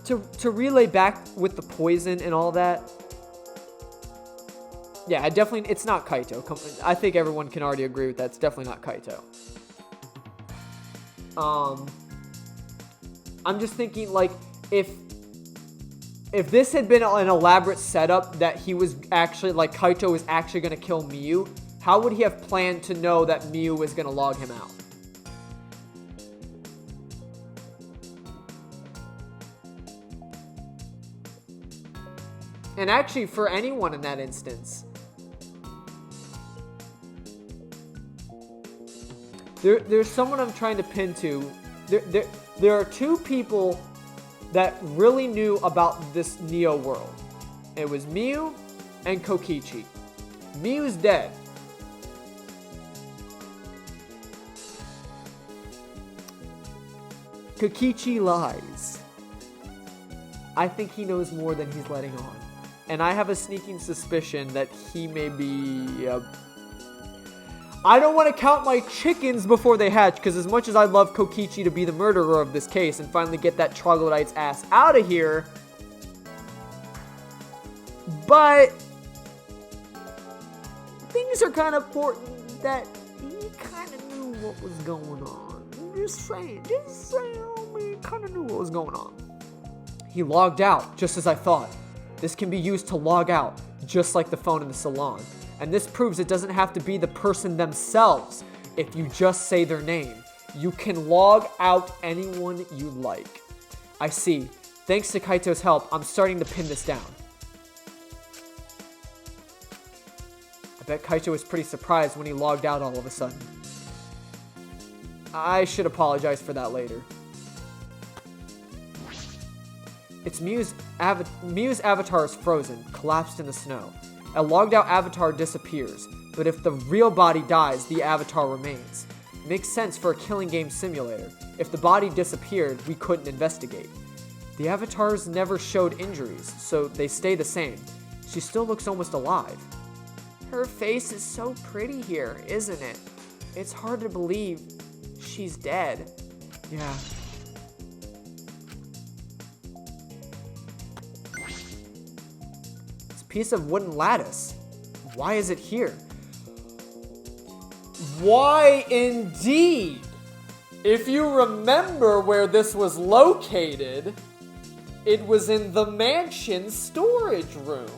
to relay back with the poison and all that, yeah, it's not Kaito. I think everyone can already agree with that. It's definitely not Kaito. I'm just thinking, like, if this had been an elaborate setup that he was actually, like, Kaito was actually going to kill Miyu, how would he have planned to know that Miyu was going to log him out? And actually, for anyone in that instance, there's someone I'm trying to pin to. There are two people that really knew about this Neo world. It was Miyu and Kokichi. Miyu's dead. Kokichi lies. I think he knows more than he's letting on. And I have a sneaking suspicion that he may be... I don't want to count my chickens before they hatch, because as much as I love Kokichi to be the murderer of this case and finally get that troglodyte's ass out of here, but things are kind of important that he kind of knew what was going on. Just saying, he kind of knew what was going on. He logged out, just as I thought. This can be used to log out, just like the phone in the salon. And this proves it doesn't have to be the person themselves. If you just say their name, you can log out anyone you like. I see. Thanks to Kaito's help, I'm starting to pin this down. I bet Kaito was pretty surprised when he logged out all of a sudden. I should apologize for that later. It's Miyu's avatar is frozen, collapsed in the snow. A logged out avatar disappears, but if the real body dies, the avatar remains. Makes sense for a killing game simulator. If the body disappeared, we couldn't investigate. The avatars never showed injuries, so they stay the same. She still looks almost alive. Her face is so pretty here, isn't it? It's hard to believe she's dead. Yeah. Piece of wooden lattice. Why is it here? Why indeed? If you remember where this was located, it was in the mansion storage room.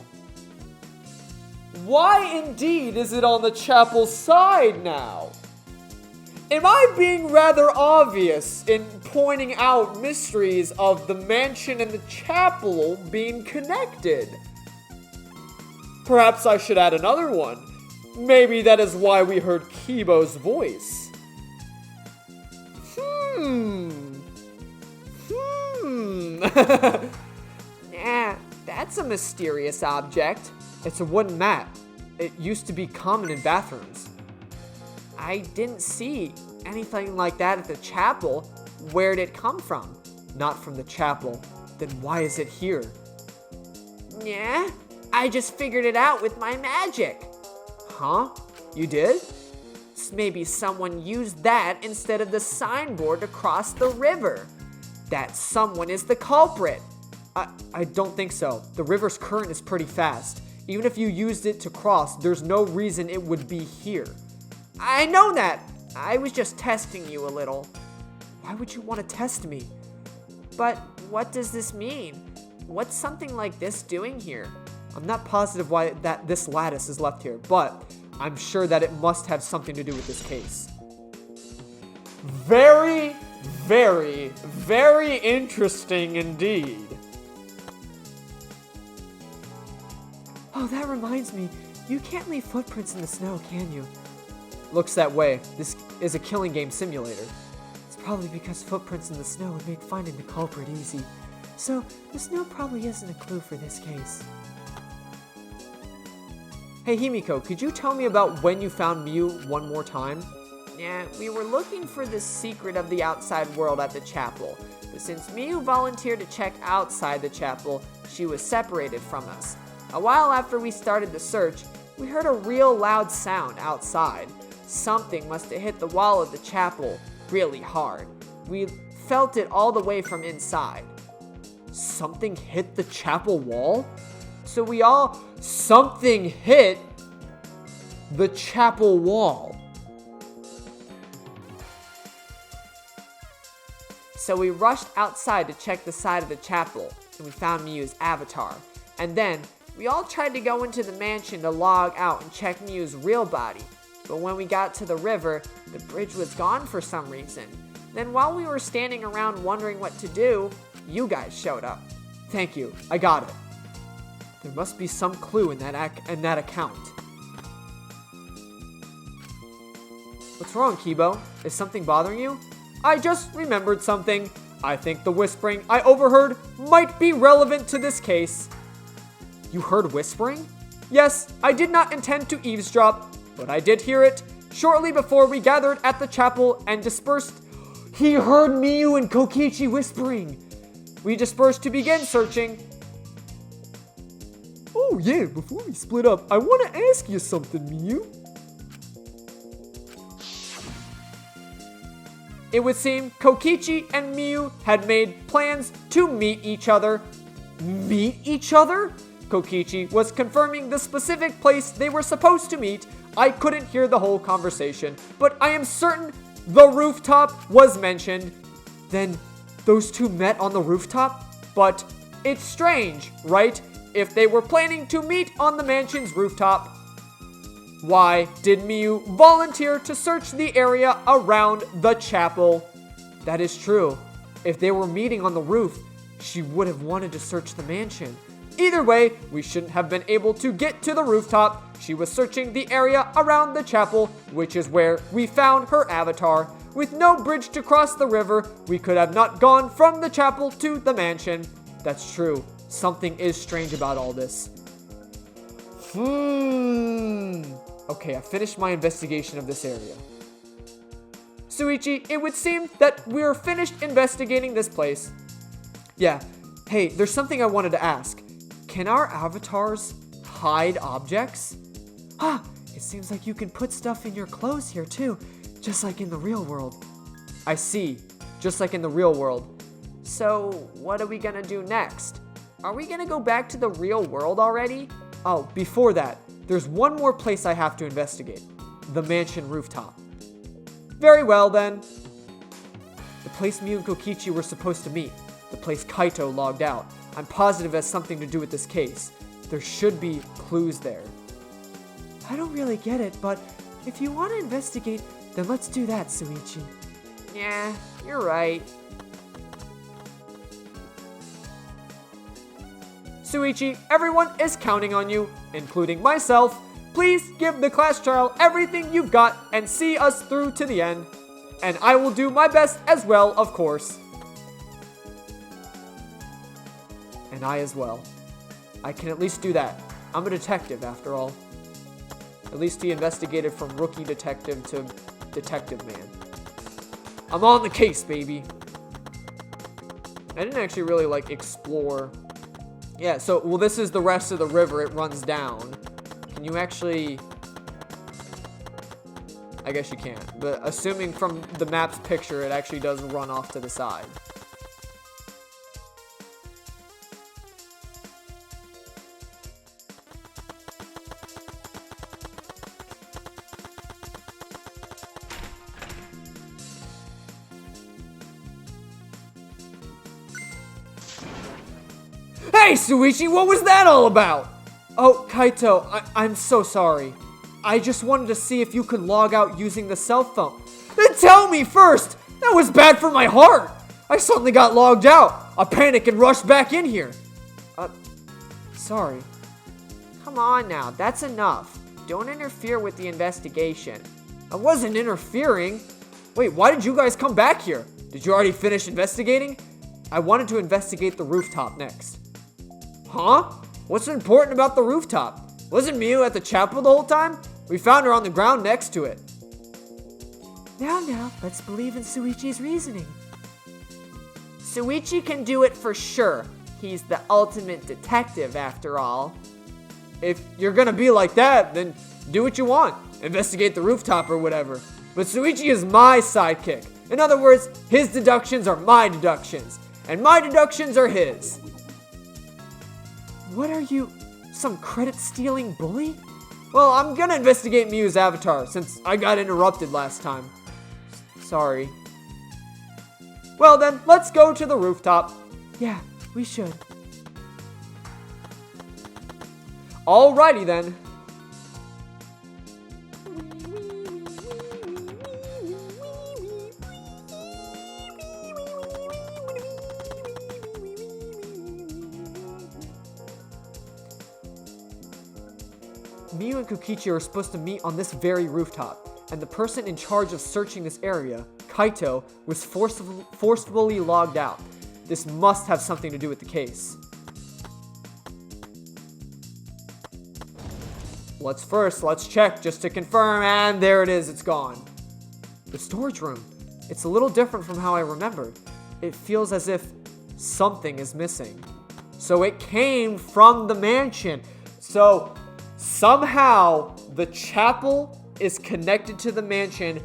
Why indeed is it on the chapel side now? Am I being rather obvious in pointing out mysteries of the mansion and the chapel being connected? Perhaps I should add another one. Maybe that is why we heard Kibo's voice. Nah, that's a mysterious object. It's a wooden mat. It used to be common in bathrooms. I didn't see anything like that at the chapel. Where'd it come from? Not from the chapel. Then why is it here? Yeah? I just figured it out with my magic. Huh? You did? Maybe someone used that instead of the signboard to cross the river. That someone is the culprit. I don't think so. The river's current is pretty fast. Even if you used it to cross, there's no reason it would be here. I know that. I was just testing you a little. Why would you want to test me? But what does this mean? What's something like this doing here? I'm not positive why this lattice is left here, but I'm sure that it must have something to do with this case. Very, very, very interesting indeed. Oh, that reminds me. You can't leave footprints in the snow, can you? Looks that way. This is a killing game simulator. It's probably because footprints in the snow would make finding the culprit easy. So, the snow probably isn't a clue for this case. Hey Himiko, could you tell me about when you found Miyu one more time? Yeah, we were looking for the secret of the outside world at the chapel, but since Miyu volunteered to check outside the chapel, she was separated from us. A while after we started the search, we heard a real loud sound outside. Something must have hit the wall of the chapel really hard. We felt it all the way from inside. Something hit the chapel wall? Something hit the chapel wall. So we rushed outside to check the side of the chapel, and we found Miyu's avatar. And then, we all tried to go into the mansion to log out and check Miyu's real body. But when we got to the river, the bridge was gone for some reason. Then while we were standing around wondering what to do, you guys showed up. Thank you, I got it. There must be some clue in that account. What's wrong, Kibo? Is something bothering you? I just remembered something. I think the whispering I overheard might be relevant to this case. You heard whispering? Yes, I did not intend to eavesdrop, but I did hear it shortly before we gathered at the chapel and dispersed. He heard Miyu and Kokichi whispering. We dispersed to begin searching. Oh yeah, before we split up, I want to ask you something, Miyu. It would seem Kokichi and Miyu had made plans to meet each other. Meet each other? Kokichi was confirming the specific place they were supposed to meet. I couldn't hear the whole conversation, but I am certain the rooftop was mentioned. Then those two met on the rooftop? But it's strange, right? If they were planning to meet on the mansion's rooftop, why did Miyu volunteer to search the area around the chapel? That is true. If they were meeting on the roof, she would have wanted to search the mansion. Either way, we shouldn't have been able to get to the rooftop. She was searching the area around the chapel, which is where we found her avatar. With no bridge to cross the river, we could have not gone from the chapel to the mansion. That's true. Something is strange about all this. Okay, I finished my investigation of this area. Suichi, it would seem that we're finished investigating this place. Yeah. Hey, there's something I wanted to ask. Can our avatars hide objects? It seems like you can put stuff in your clothes here too, just like in the real world. I see, just like in the real world. So, what are we gonna do next? Are we gonna go back to the real world already? Oh, before that, there's one more place I have to investigate. The mansion rooftop. Very well then. The place Miyu and Kokichi were supposed to meet. The place Kaito logged out. I'm positive it has something to do with this case. There should be clues there. I don't really get it, but if you want to investigate, then let's do that, Suichi. Yeah, you're right. Suichi, everyone is counting on you, including myself. Please give the class trial everything you've got and see us through to the end. And I will do my best as well, of course. And I as well. I can at least do that. I'm a detective, after all. At least he investigated from rookie detective to detective man. I'm on the case, baby. I didn't actually really, explore. Yeah, so, well, this is the rest of the river it runs down. Can you actually... I guess you can't. But assuming from the map's picture, it actually does run off to the side. Hey, Suichi, what was that all about? Oh, Kaito, I'm so sorry. I just wanted to see if you could log out using the cell phone. Then tell me first! That was bad for my heart! I suddenly got logged out. I panicked and rushed back in here. Sorry. Come on now, that's enough. Don't interfere with the investigation. I wasn't interfering. Wait, why did you guys come back here? Did you already finish investigating? I wanted to investigate the rooftop next. Huh? What's important about the rooftop? Wasn't Miyu at the chapel the whole time? We found her on the ground next to it. Now, let's believe in Suichi's reasoning. Suichi can do it for sure. He's the ultimate detective, after all. If you're gonna be like that, then do what you want. Investigate the rooftop or whatever. But Suichi is my sidekick. In other words, his deductions are my deductions. And my deductions are his. What are you, some credit-stealing bully? Well, I'm gonna investigate Miyu's avatar, since I got interrupted last time. Sorry. Well then, let's go to the rooftop. Yeah, we should. Alrighty then. Miyu and Kokichi are supposed to meet on this very rooftop, and the person in charge of searching this area, Kaito, was forcefully logged out. This must have something to do with the case. Let's check just to confirm, and there it is, it's gone. The storage room. It's a little different from how I remembered. It feels as if something is missing. So it came from the mansion. So somehow the chapel is connected to the mansion,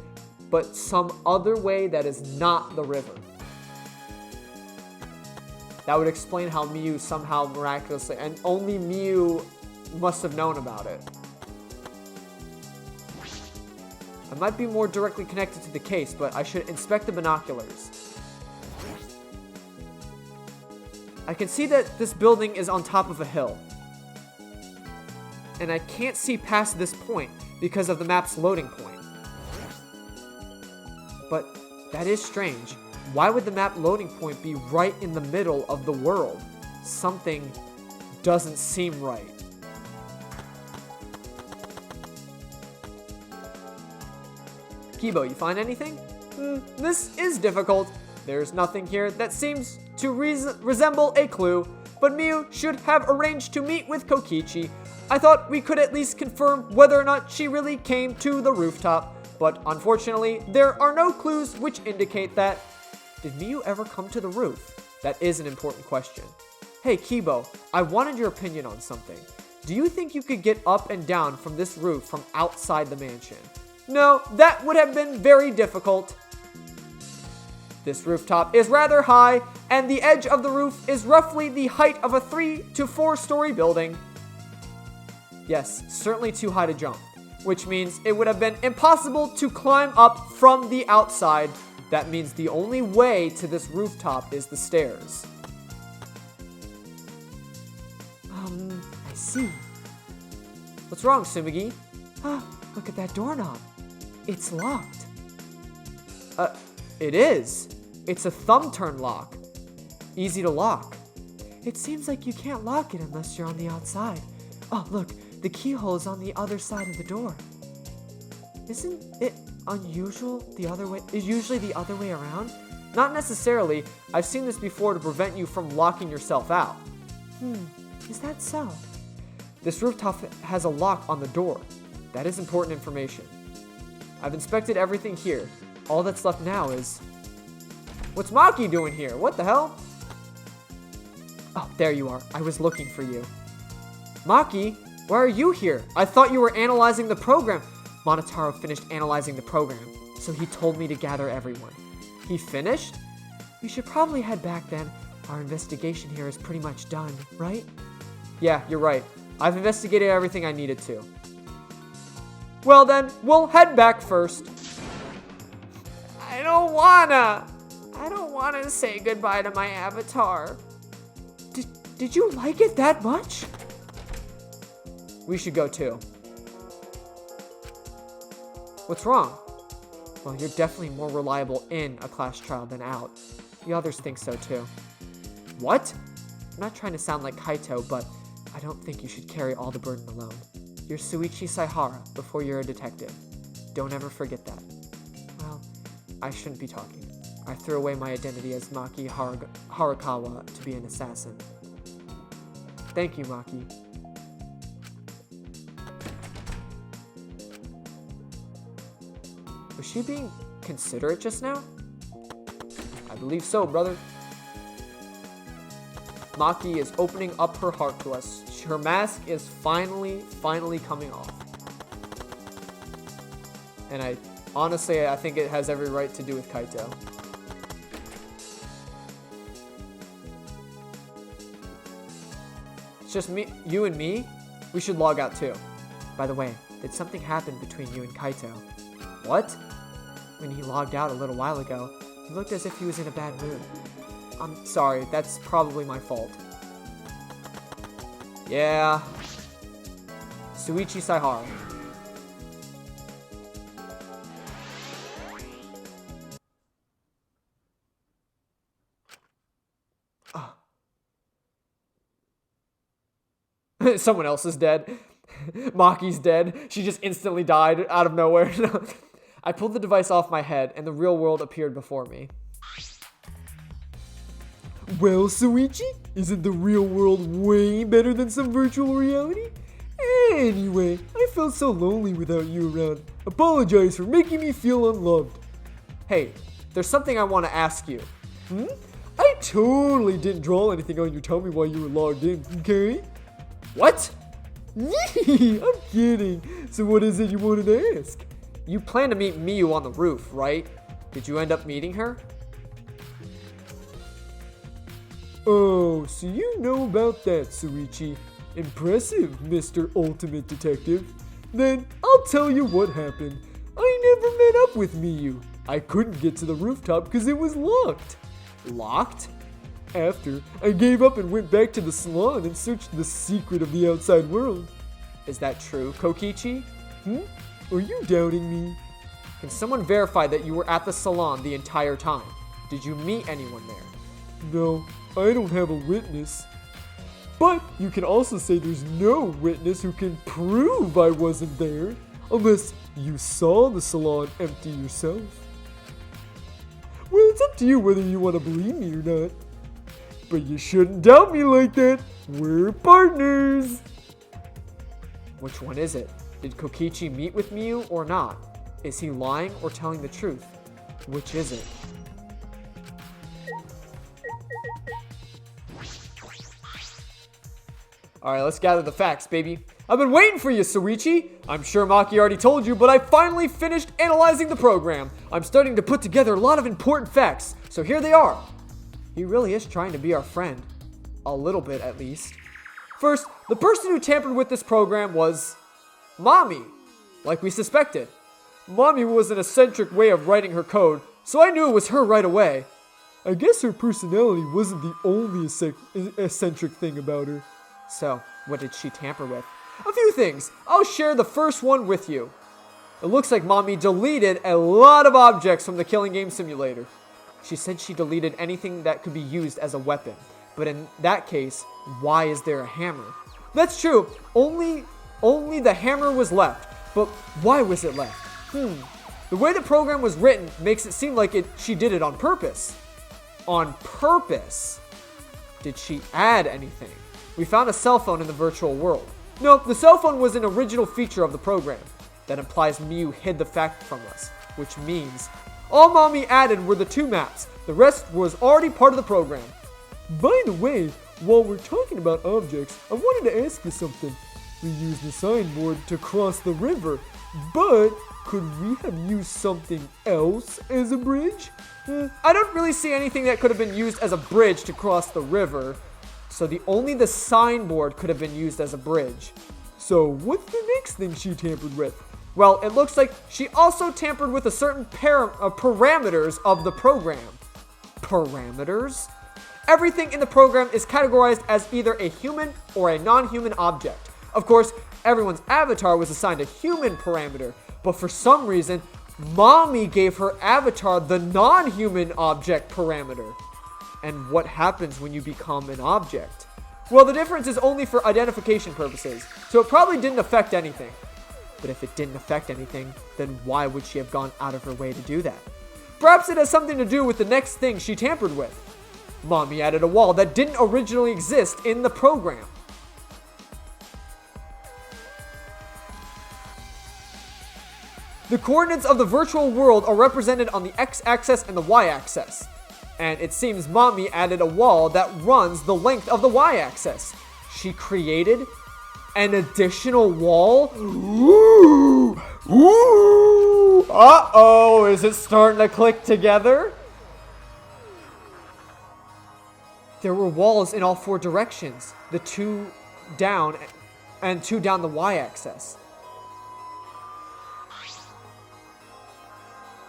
but some other way that is not the river. That would explain how Miyu somehow miraculously, and only Miyu must have known about it. I might be more directly connected to the case, but I should inspect the binoculars. I can see that this building is on top of a hill. And I can't see past this point because of the map's loading point. But that is strange. Why would the map loading point be right in the middle of the world? Something doesn't seem right. Kibo, you find anything? This is difficult. There's nothing here that seems to resemble a clue, but Miyu should have arranged to meet with Kokichi. I thought we could at least confirm whether or not she really came to the rooftop, but unfortunately, there are no clues which indicate that. Did Miyu ever come to the roof? That is an important question. Hey Kibo, I wanted your opinion on something. Do you think you could get up and down from this roof from outside the mansion? No, that would have been very difficult. This rooftop is rather high, and the edge of the roof is roughly the height of a 3 to 4 story building. Yes, certainly too high to jump, which means it would have been impossible to climb up from the outside. That means the only way to this rooftop is the stairs. I see. What's wrong, Tsumugi? Look at that doorknob. It's locked. It is. It's a thumb turn lock. Easy to lock. It seems like you can't lock it unless you're on the outside. Oh, look, the keyhole is on the other side of the door. Isn't it unusual the other way? Is usually the other way around? Not necessarily. I've seen this before to prevent you from locking yourself out. Is that so? This rooftop has a lock on the door. That is important information. I've inspected everything here. All that's left now is... What's Maki doing here? What the hell? Oh, there you are. I was looking for you. Maki, why are you here? I thought you were analyzing the program. Monotaro finished analyzing the program, so he told me to gather everyone. He finished? We should probably head back then. Our investigation here is pretty much done, right? Yeah, you're right. I've investigated everything I needed to. Well then, we'll head back first. I don't wanna say goodbye to my avatar. Did you like it that much? We should go too. What's wrong? Well, you're definitely more reliable in a class trial than out. The others think so too. What? I'm not trying to sound like Kaito, but I don't think you should carry all the burden alone. You're Suichi Saihara before you're a detective. Don't ever forget that. Well, I shouldn't be talking. I threw away my identity as Maki Harakawa to be an assassin. Thank you, Maki. Was she being consider it just now? I believe so, brother. Maki is opening up her heart to us. Her mask is finally coming off. And honestly, I think it has every right to do with Kaito. It's just you and me. We should log out too. By the way, did something happen between you and Kaito? What? When he logged out a little while ago, he looked as if he was in a bad mood. I'm sorry, that's probably my fault. Yeah. Shuichi Saihara. Someone else is dead. Maki's dead. She just instantly died out of nowhere. I pulled the device off my head, and the real world appeared before me. Well, Shuichi, isn't the real world way better than some virtual reality? Anyway, I felt so lonely without you around. Apologize for making me feel unloved. Hey, there's something I want to ask you. I totally didn't draw anything on your tummy while you were logged in, okay? What? I'm kidding. So what is it you wanted to ask? You plan to meet Miyu on the roof, right? Did you end up meeting her? Oh, so you know about that, Shuichi. Impressive, Mr. Ultimate Detective. Then I'll tell you what happened. I never met up with Miyu. I couldn't get to the rooftop because it was locked. Locked? After, I gave up and went back to the salon and searched the secret of the outside world. Is that true, Kokichi? Are you doubting me? Can someone verify that you were at the salon the entire time? Did you meet anyone there? No, I don't have a witness. But you can also say there's no witness who can prove I wasn't there, unless you saw the salon empty yourself. Well, it's up to you whether you want to believe me or not. But you shouldn't doubt me like that. We're partners. Which one is it? Did Kokichi meet with Miyu or not? Is he lying or telling the truth? Which is it? Alright, let's gather the facts, baby. I've been waiting for you, Shuichi. I'm sure Maki already told you, but I finally finished analyzing the program. I'm starting to put together a lot of important facts, so here they are. He really is trying to be our friend. A little bit, at least. First, the person who tampered with this program was Mami, like we suspected. Mami was an eccentric way of writing her code, so I knew it was her right away. I guess her personality wasn't the only eccentric thing about her. So, what did she tamper with? A few things. I'll share the first one with you. It looks like Mami deleted a lot of objects from the Killing Game Simulator. She said she deleted anything that could be used as a weapon. But in that case, why is there a hammer? That's true. Only the hammer was left. But why was it left? The way the program was written makes it seem like she did it on purpose. On purpose? Did she add anything? We found a cell phone in the virtual world. No, the cell phone was an original feature of the program. That implies Miyu hid the fact from us, which means all Mami added were the 2 maps. The rest was already part of the program. By the way, while we're talking about objects, I wanted to ask you something. We used the signboard to cross the river, but could we have used something else as a bridge? I don't really see anything that could have been used as a bridge to cross the river. So only the signboard could have been used as a bridge. So what's the next thing she tampered with? Well, it looks like she also tampered with a certain parameters of the program. Parameters? Everything in the program is categorized as either a human or a non-human object. Of course, everyone's avatar was assigned a human parameter, but for some reason, Mami gave her avatar the non-human object parameter. And what happens when you become an object? Well, the difference is only for identification purposes, so it probably didn't affect anything. But if it didn't affect anything, then why would she have gone out of her way to do that? Perhaps it has something to do with the next thing she tampered with. Mami added a wall that didn't originally exist in the program. The coordinates of the virtual world are represented on the x-axis and the y-axis. And it seems Mommy added a wall that runs the length of the y-axis. She created an additional wall? Ooh! Ooh! Uh-oh, is it starting to click together? There were walls in all 4 directions. The 2 down and 2 down the y-axis.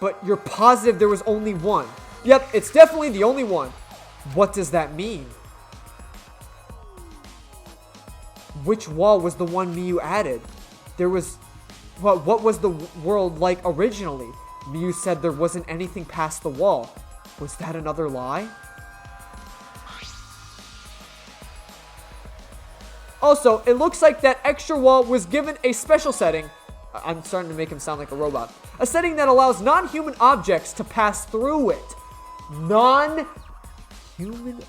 But you're positive there was only one. Yep, it's definitely the only one. What does that mean? Which wall was the one Miyu added? There was... What was the world like originally? Miyu said there wasn't anything past the wall. Was that another lie? Also, it looks like that extra wall was given a special setting. I'm starting to make him sound like a robot. A setting that allows non-human objects to pass through it. Non-human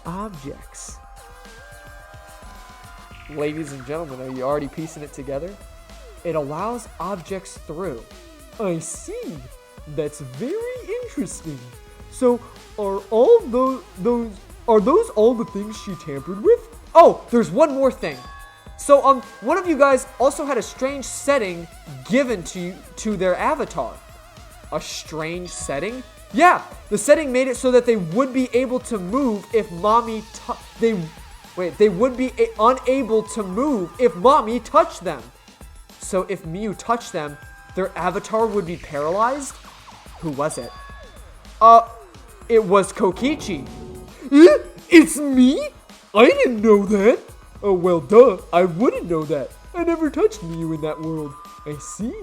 objects. Ladies and gentlemen, are you already piecing it together? It allows objects through. I see. That's very interesting. So, are all those all the things she tampered with? Oh, there's one more thing. So, one of you guys also had a strange setting given to their avatar. A strange setting? Yeah, the setting made it so that they would be able to move if Mommy they would be unable to move if Mommy touched them. So if Miyu touched them, their avatar would be paralyzed? Who was it? It was Kokichi. It's me? I didn't know that. Oh, well, duh. I wouldn't know that. I never touched Miyu in that world. I see.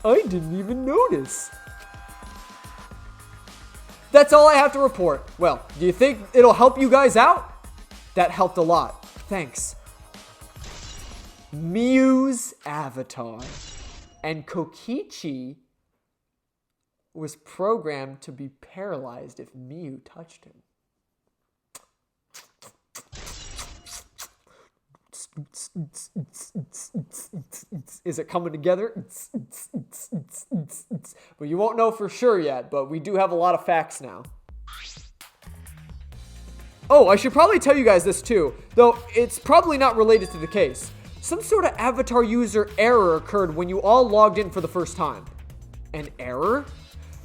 I didn't even notice. That's all I have to report. Well, do you think it'll help you guys out? That helped a lot. Thanks. Miyu's avatar. And Kokichi was programmed to be paralyzed if Miyu touched him. Is it coming together? Well, you won't know for sure yet, but we do have a lot of facts now. Oh, I should probably tell you guys this too, though it's probably not related to the case. Some sort of avatar user error occurred when you all logged in for the first time. An error?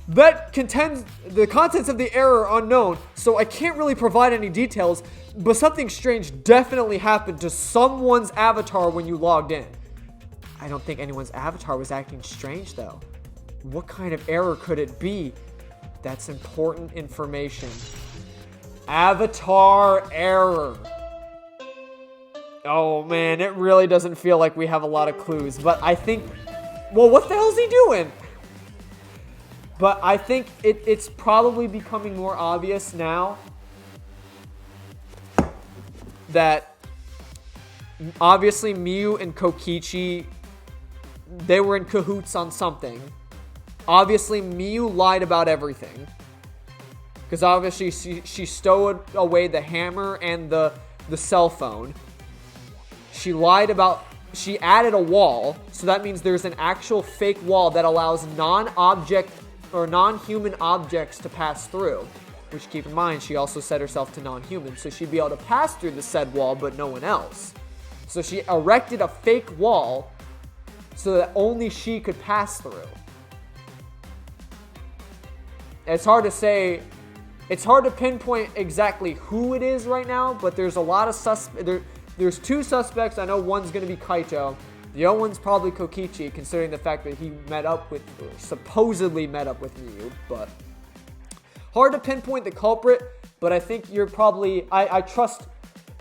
The contents of the error are unknown, so I can't really provide any details, but something strange definitely happened to someone's avatar when you logged in. I don't think anyone's avatar was acting strange though. What kind of error could it be? That's important information. Avatar error. Oh man, it really doesn't feel like we have a lot of clues, but I think, well, what the hell is he doing? But I think it's probably becoming more obvious now that obviously Miyu and Kokichi, they were in cahoots on something. Obviously Miyu lied about everything. Because obviously she stowed away the hammer and the cell phone. She added a wall, so that means there's an actual fake wall that allows non-object or non-human objects to pass through. Which, keep in mind, she also set herself to non-human, so she'd be able to pass through the said wall, but no one else. So she erected a fake wall so that only she could pass through. It's hard to say. It's hard to pinpoint exactly who it is right now, but there's a lot of there's 2 suspects. I know one's going to be Kaito. The other one's probably Kokichi, considering the fact that he supposedly met up with Miyu, but hard to pinpoint the culprit, but I think you're probably, I trust,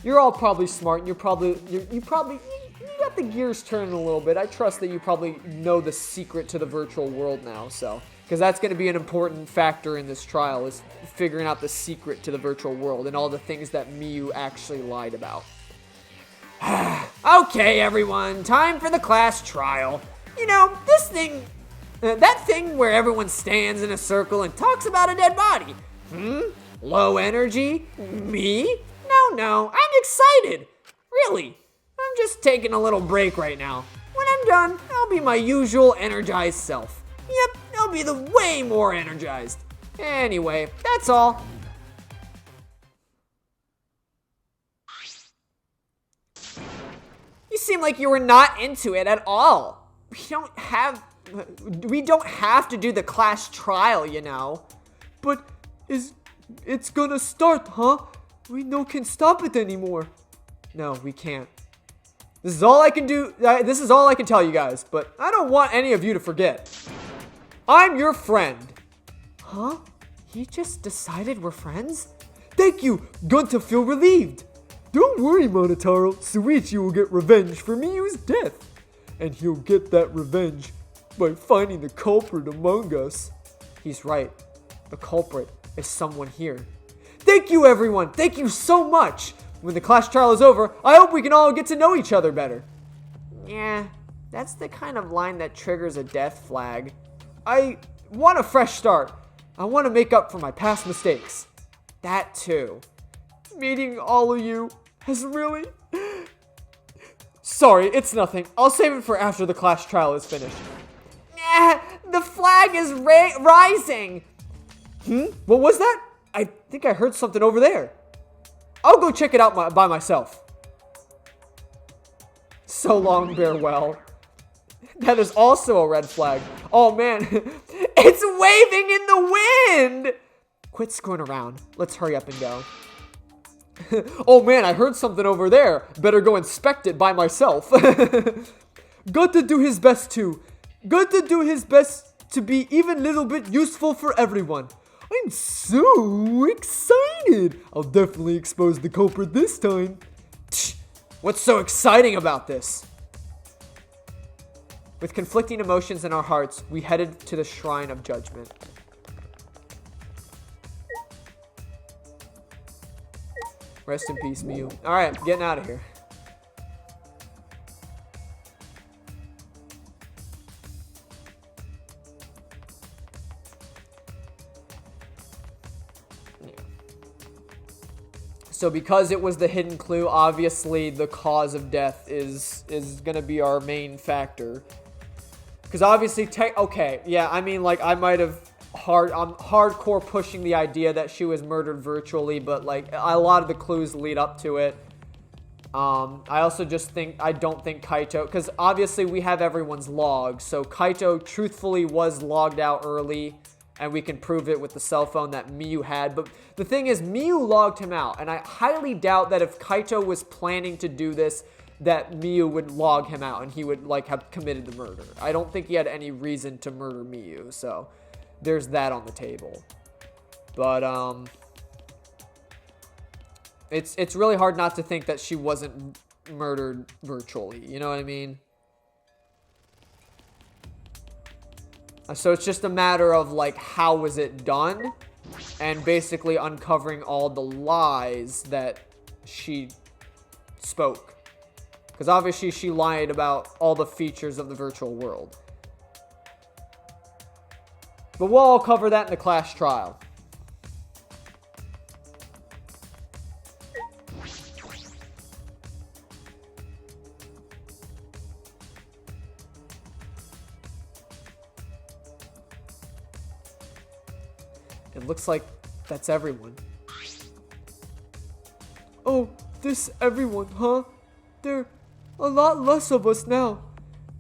you're all probably smart, and you got the gears turning a little bit. I trust that you probably know the secret to the virtual world now, so, because that's going to be an important factor in this trial, is figuring out the secret to the virtual world and all the things that Miyu actually lied about. Okay, everyone, time for the class trial. You know, this thing, that thing where everyone stands in a circle and talks about a dead body. Low energy? Me? No, I'm excited. Really, I'm just taking a little break right now. When I'm I'm done. I'll be my usual energized self. Yep, I'll be the way more energized. Anyway, that's all. You seem like you were not into it at all. We don't have to do the class trial, you know. But it's gonna start, huh? We no can stop it anymore. No, we can't. This is all I can do. This is all I can tell you guys, but I don't want any of you to forget. I'm your friend. Huh? He just decided we're friends? Thank you. Going to feel relieved. Don't worry, Monotaro. Suichi will get revenge for Miyu's death. And he'll get that revenge by finding the culprit among us. He's right. The culprit is someone here. Thank you, everyone. Thank you so much. When the class trial is over, I hope we can all get to know each other better. Yeah, that's the kind of line that triggers a death flag. I want a fresh start. I want to make up for my past mistakes. That too. Meeting all of you has really... Sorry, it's nothing. I'll save it for after the class trial is finished. The flag is rising. What was that? I think I heard something over there. I'll go check it out by myself. So long, Bearwell. That is also a red flag. Oh man, it's waving in the wind. Quit screwing around. Let's hurry up and go. Oh man, I heard something over there. Better go inspect it by myself. Got to do his best too. Got to do his best to be even a little bit useful for everyone. I'm so excited. I'll definitely expose the culprit this time. What's so exciting about this? With conflicting emotions in our hearts, we headed to the Shrine of Judgment. Rest in peace, Miyu. Alright, getting out of here. So because it was the hidden clue, obviously the cause of death is gonna be our main factor. Because obviously, okay, yeah, I mean, like, I might have I'm hardcore pushing the idea that she was murdered virtually, but like a lot of the clues lead up to it. I also just I don't think Kaito, because obviously we have everyone's log, so Kaito truthfully was logged out early, and we can prove it with the cell phone that Miyu had. But the thing is, Miyu logged him out, and I highly doubt that if Kaito was planning to do this, that Miyu would log him out and he would like have committed the murder. I don't think he had any reason to murder Miyu, so there's that on the table. But it's really hard not to think that she wasn't murdered virtually, you know what I mean? So it's just a matter of like, how was it done? And basically uncovering all the lies that she spoke. Because obviously she lied about all the features of the virtual world. But we'll all cover that in the class trial. It looks like that's everyone. Oh, this everyone, huh? There are a lot less of us now.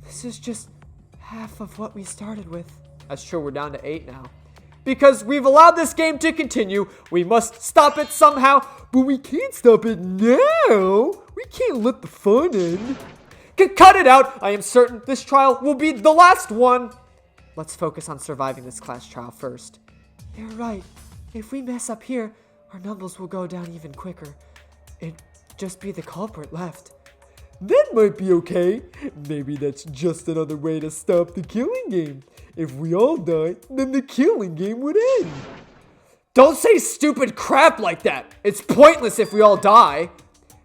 This is just half of what we started with. That's true, we're down to 8 now. Because we've allowed this game to continue, we must stop it somehow. But we can't stop it now. We can't let the fun end. Cut it out! I am certain this trial will be the last one. Let's focus on surviving this class trial first. You're right. If we mess up here, our numbers will go down even quicker. It'd just be the culprit left. That might be okay. Maybe that's just another way to stop the killing game. If we all die, then the killing game would end. Don't say stupid crap like that. It's pointless if we all die.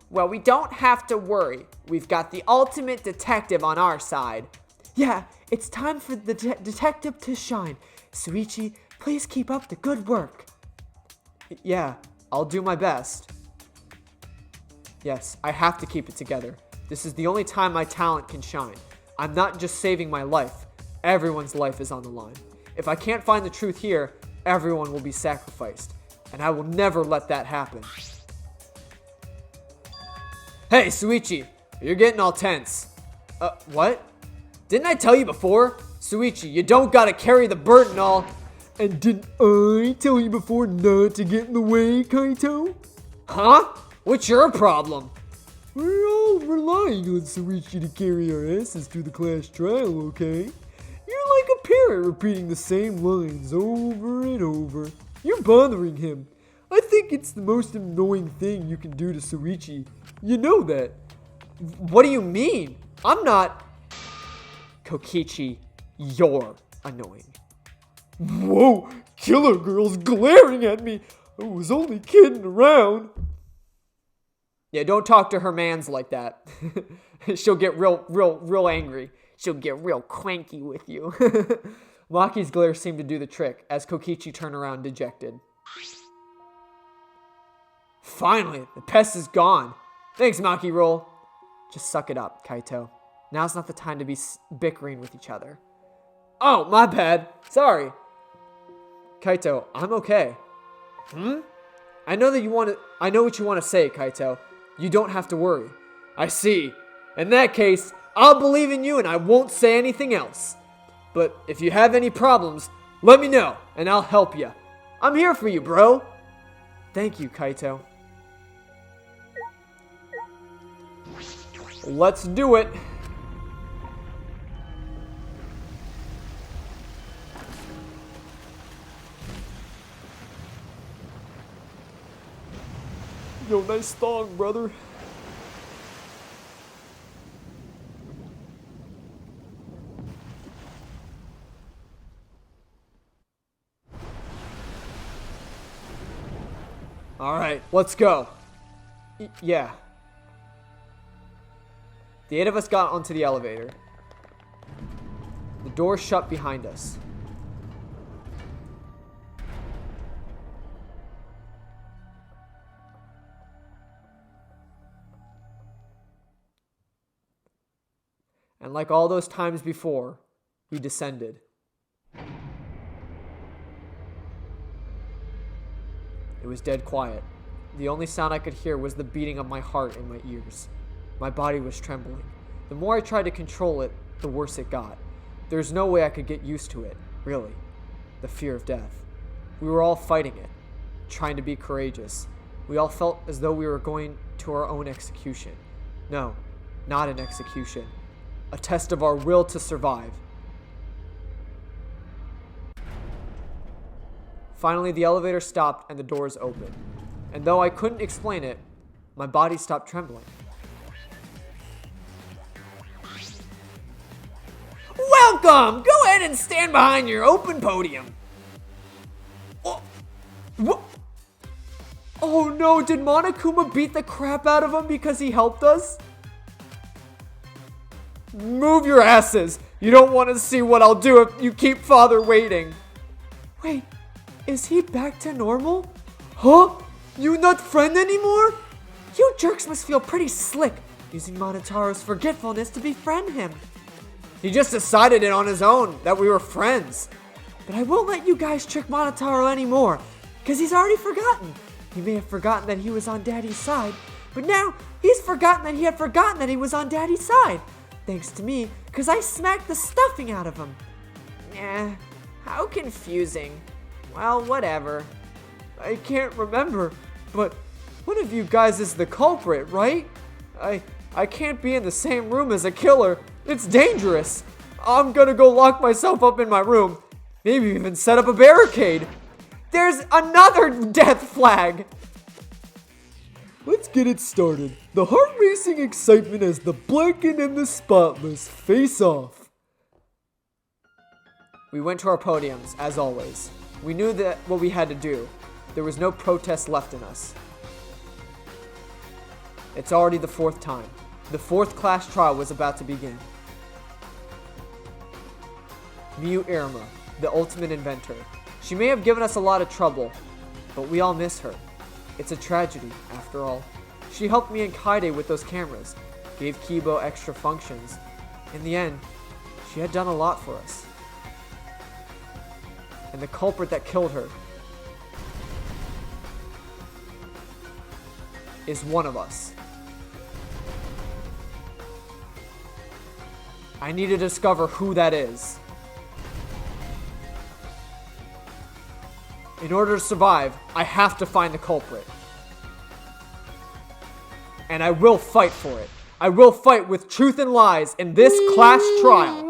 Well, we don't have to worry. We've got the ultimate detective on our side. Yeah, it's time for the detective to shine. Suichi, please keep up the good work. Yeah, I'll do my best. Yes, I have to keep it together. This is the only time my talent can shine. I'm not just saving my life. Everyone's life is on the line. If I can't find the truth here, everyone will be sacrificed. And I will never let that happen. Hey, Suichi, you're getting all tense. What? Didn't I tell you before? Suichi, you don't gotta carry the burden all. And didn't I tell you before not to get in the way, Kaito? Huh? What's your problem? We're all relying on Suichi to carry our asses through the class trial, okay? You're like a parrot repeating the same lines over and over. You're bothering him. I think it's the most annoying thing you can do to Suichi. You know that. What do you mean? I'm not... Kokichi, you're annoying. Whoa, Killer Girl's glaring at me. I was only kidding around. Yeah, don't talk to her mans like that. She'll get real angry. She'll get real cranky with you. Maki's glare seemed to do the trick as Kokichi turned around dejected. Finally, the pest is gone. Thanks, Maki Roll. Just suck it up, Kaito. Now's not the time to be bickering with each other. Oh, my bad. Sorry. Kaito, I'm okay. I know what you want to say, Kaito. You don't have to worry. I see. In that case, I'll believe in you and I won't say anything else. But if you have any problems, let me know and I'll help you. I'm here for you, bro. Thank you, Kaito. Let's do it. Yo, nice thong, brother. Alright, let's go. Yeah. The 8 of us got onto the elevator. The door shut behind us. And like all those times before, we descended. It was dead quiet. The only sound I could hear was the beating of my heart in my ears. My body was trembling. The more I tried to control it, the worse it got. There's no way I could get used to it, really. The fear of death. We were all fighting it, trying to be courageous. We all felt as though we were going to our own execution. No, not an execution. A test of our will to survive. Finally, the elevator stopped and the doors opened. And though I couldn't explain it, my body stopped trembling. Welcome! Go ahead and stand behind your open podium. Oh, what? Oh no, did Monokuma beat the crap out of him because he helped us? Move your asses. You don't want to see what I'll do if you keep Father waiting. Wait, is he back to normal? Huh? You not friend anymore? You jerks must feel pretty slick using Monotaro's forgetfulness to befriend him. He just decided it on his own that we were friends. But I won't let you guys trick Monotaro anymore, because he's already forgotten. He may have forgotten that he was on Daddy's side, but now he's forgotten that he had forgotten that he was on Daddy's side. Thanks to me, because I smacked the stuffing out of him. How confusing. Well, whatever. I can't remember, but one of you guys is the culprit, right? I can't be in the same room as a killer. It's dangerous. I'm gonna go lock myself up in my room. Maybe even set up a barricade. There's another death flag. Let's get it started. The heart-racing excitement as the blackened and the spotless face off. We went to our podiums, as always. We knew that what we had to do. There was no protest left in us. It's already the 4th time. The 4th class trial was about to begin. Miyu Iruma, the ultimate inventor. She may have given us a lot of trouble, but we all miss her. It's a tragedy, after all. She helped me and Kaide with those cameras, gave Kibo extra functions, In the end, she had done a lot for us. And the culprit that killed her is one of us. I need to discover who that is. In order to survive, I have to find the culprit. And I will fight for it. I will fight with truth and lies in this class trial.